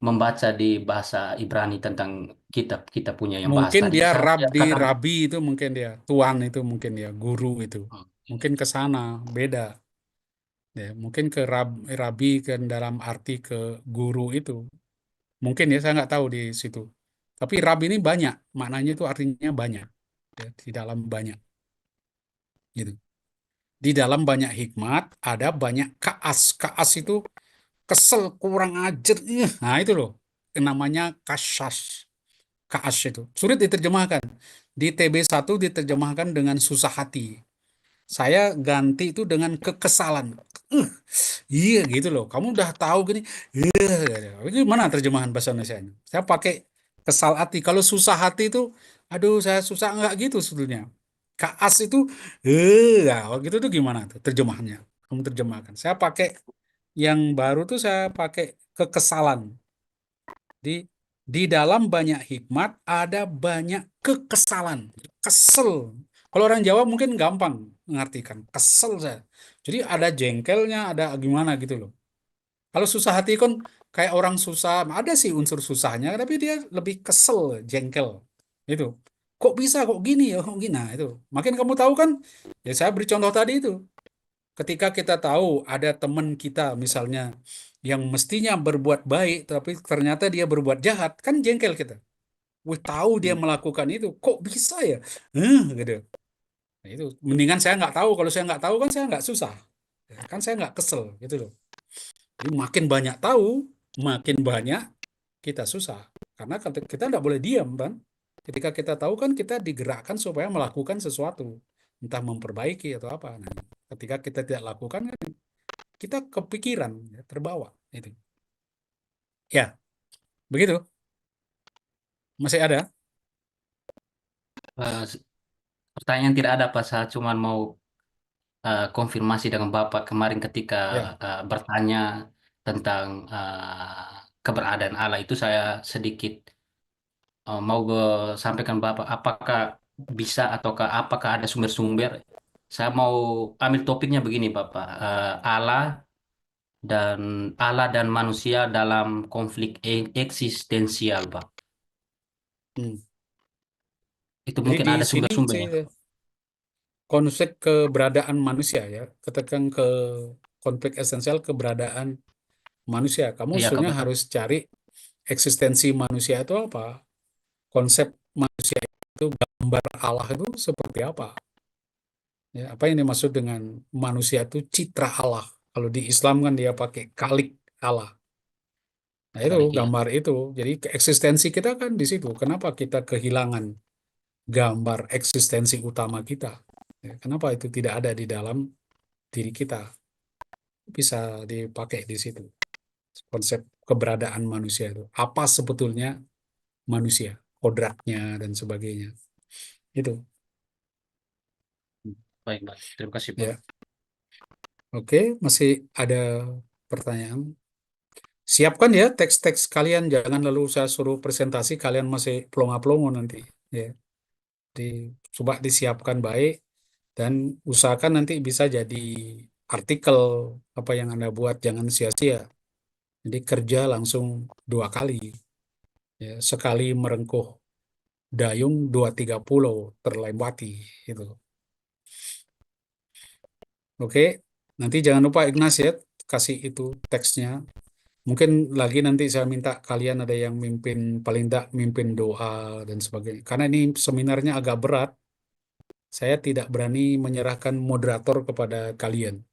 membaca di bahasa Ibrani tentang kitab kita punya yang bahas Mungkin tadi, dia saya rab lihat di kata rabi itu mungkin dia tuan itu mungkin ya guru itu mungkin ke sana beda ya mungkin ke rabi ke dalam arti ke guru itu mungkin ya saya nggak tahu di situ tapi rab ini banyak maknanya itu artinya banyak ya, di dalam banyak gitu di dalam banyak hikmat ada banyak kaas itu kesel kurang ajar nah itu loh namanya kasas kaas itu sulit diterjemahkan di TB1 diterjemahkan dengan susah hati. Saya ganti itu dengan kekesalan. Uh, iya gitu loh. Kamu udah tahu gini. Itu mana terjemahan bahasa Indonesia? Saya pakai kesal hati. Kalau susah hati itu, aduh saya susah enggak gitu sebetulnya. Kaas itu, ya, gitu tuh gimana tuh terjemahannya? Kamu terjemahkan. Saya pakai yang baru tuh saya pakai kekesalan. Di dalam banyak hikmat ada banyak kekesalan. Kesel. Kalau orang Jawa mungkin gampang mengartikan. Kesel saya. Jadi ada jengkelnya, ada gimana gitu loh. Kalau susah hati kan kayak orang susah, ada sih unsur susahnya, tapi dia lebih kesel, jengkel. Itu. Kok bisa, kok gini ya, kok gini. Nah, itu. Makin kamu tahu kan, ya saya beri contoh tadi itu. Ketika kita tahu ada teman kita misalnya yang mestinya berbuat baik, tapi ternyata dia berbuat jahat, kan jengkel kita. Wih, tahu dia melakukan itu, kok bisa ya? Gitu. Nah, itu mendingan saya nggak tahu. Kalau saya nggak tahu kan saya nggak susah. Ya, kan saya nggak kesel gitu loh. Jadi makin banyak tahu, makin banyak kita susah. Karena kita nggak boleh diam, kan? Ketika kita tahu kan kita digerakkan supaya melakukan sesuatu, entah memperbaiki atau apa. Nah, ketika kita tidak lakukan kan kita kepikiran, ya, terbawa. Itu. Ya, begitu. Masih ada? eh, pertanyaan tidak ada, Pak. Saya cuma mau konfirmasi dengan Bapak kemarin ketika Ya. bertanya tentang keberadaan Allah itu saya sedikit mau sampaikan Bapak apakah bisa ataukah apakah ada sumber-sumber. Saya mau ambil topiknya begini Bapak. Allah dan Allah dan manusia dalam konflik eksistensial, Pak. Hmm. Itu Jadi mungkin di ada sini sumber-sumbernya. saya konflik keberadaan manusia ya, ketekan ke konflik esensial keberadaan manusia. Kamu Iya, Kak, sebenarnya betul. harus cari eksistensi manusia itu apa, konsep manusia itu, gambar Allah itu seperti apa. Ya, apa yang dimaksud dengan manusia itu citra Allah. Kalau di Islam kan dia pakai kalik Allah. Nah itu Kali ya. gambar itu. Jadi eksistensi kita kan di situ. Kenapa kita kehilangan gambar eksistensi utama kita? Ya, kenapa itu tidak ada di dalam diri kita? Bisa dipakai di situ. Konsep keberadaan manusia itu. Apa sebetulnya manusia? Kodratnya dan sebagainya. Itu. Baik, Pak. Terima kasih, Pak. Ya. Oke, masih ada pertanyaan? Siapkan ya teks-teks kalian, jangan lalu saya suruh presentasi kalian masih plonga-plongo nanti. Ya, di, coba disiapkan baik dan usahakan nanti bisa jadi artikel apa yang Anda buat, jangan sia-sia. Jadi kerja langsung dua kali, ya, sekali merengkuh dayung, dua tiga pulau terlewati itu. Oke, nanti jangan lupa Ignas ya kasih itu teksnya. Mungkin lagi nanti saya minta kalian ada yang mimpin, paling tidak mimpin doa dan sebagainya. Karena ini seminarnya agak berat, saya tidak berani menyerahkan moderator kepada kalian.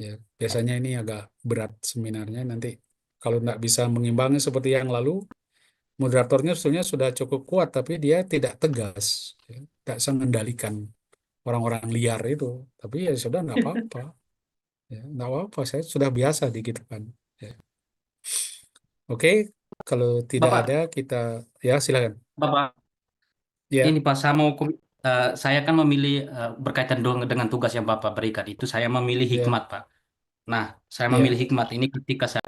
Ya, biasanya ini agak berat seminarnya. Nanti kalau tidak bisa mengimbangi seperti yang lalu, moderatornya sebenarnya sudah cukup kuat, tapi dia tidak tegas, ya. Tidak bisa mengendalikan orang-orang liar itu. Tapi ya sudah, nggak apa-apa. Ya, nggak apa-apa, saya sudah biasa digitukan. Ya. Oke, kalau tidak ada Bapak, kita, ya silakan. Bapak, Ya, ini Pak, saya kan memilih berkaitan dengan tugas yang Bapak berikan itu, saya memilih ya, hikmat, Pak. Nah, saya memilih ya, hikmat ini ketika saya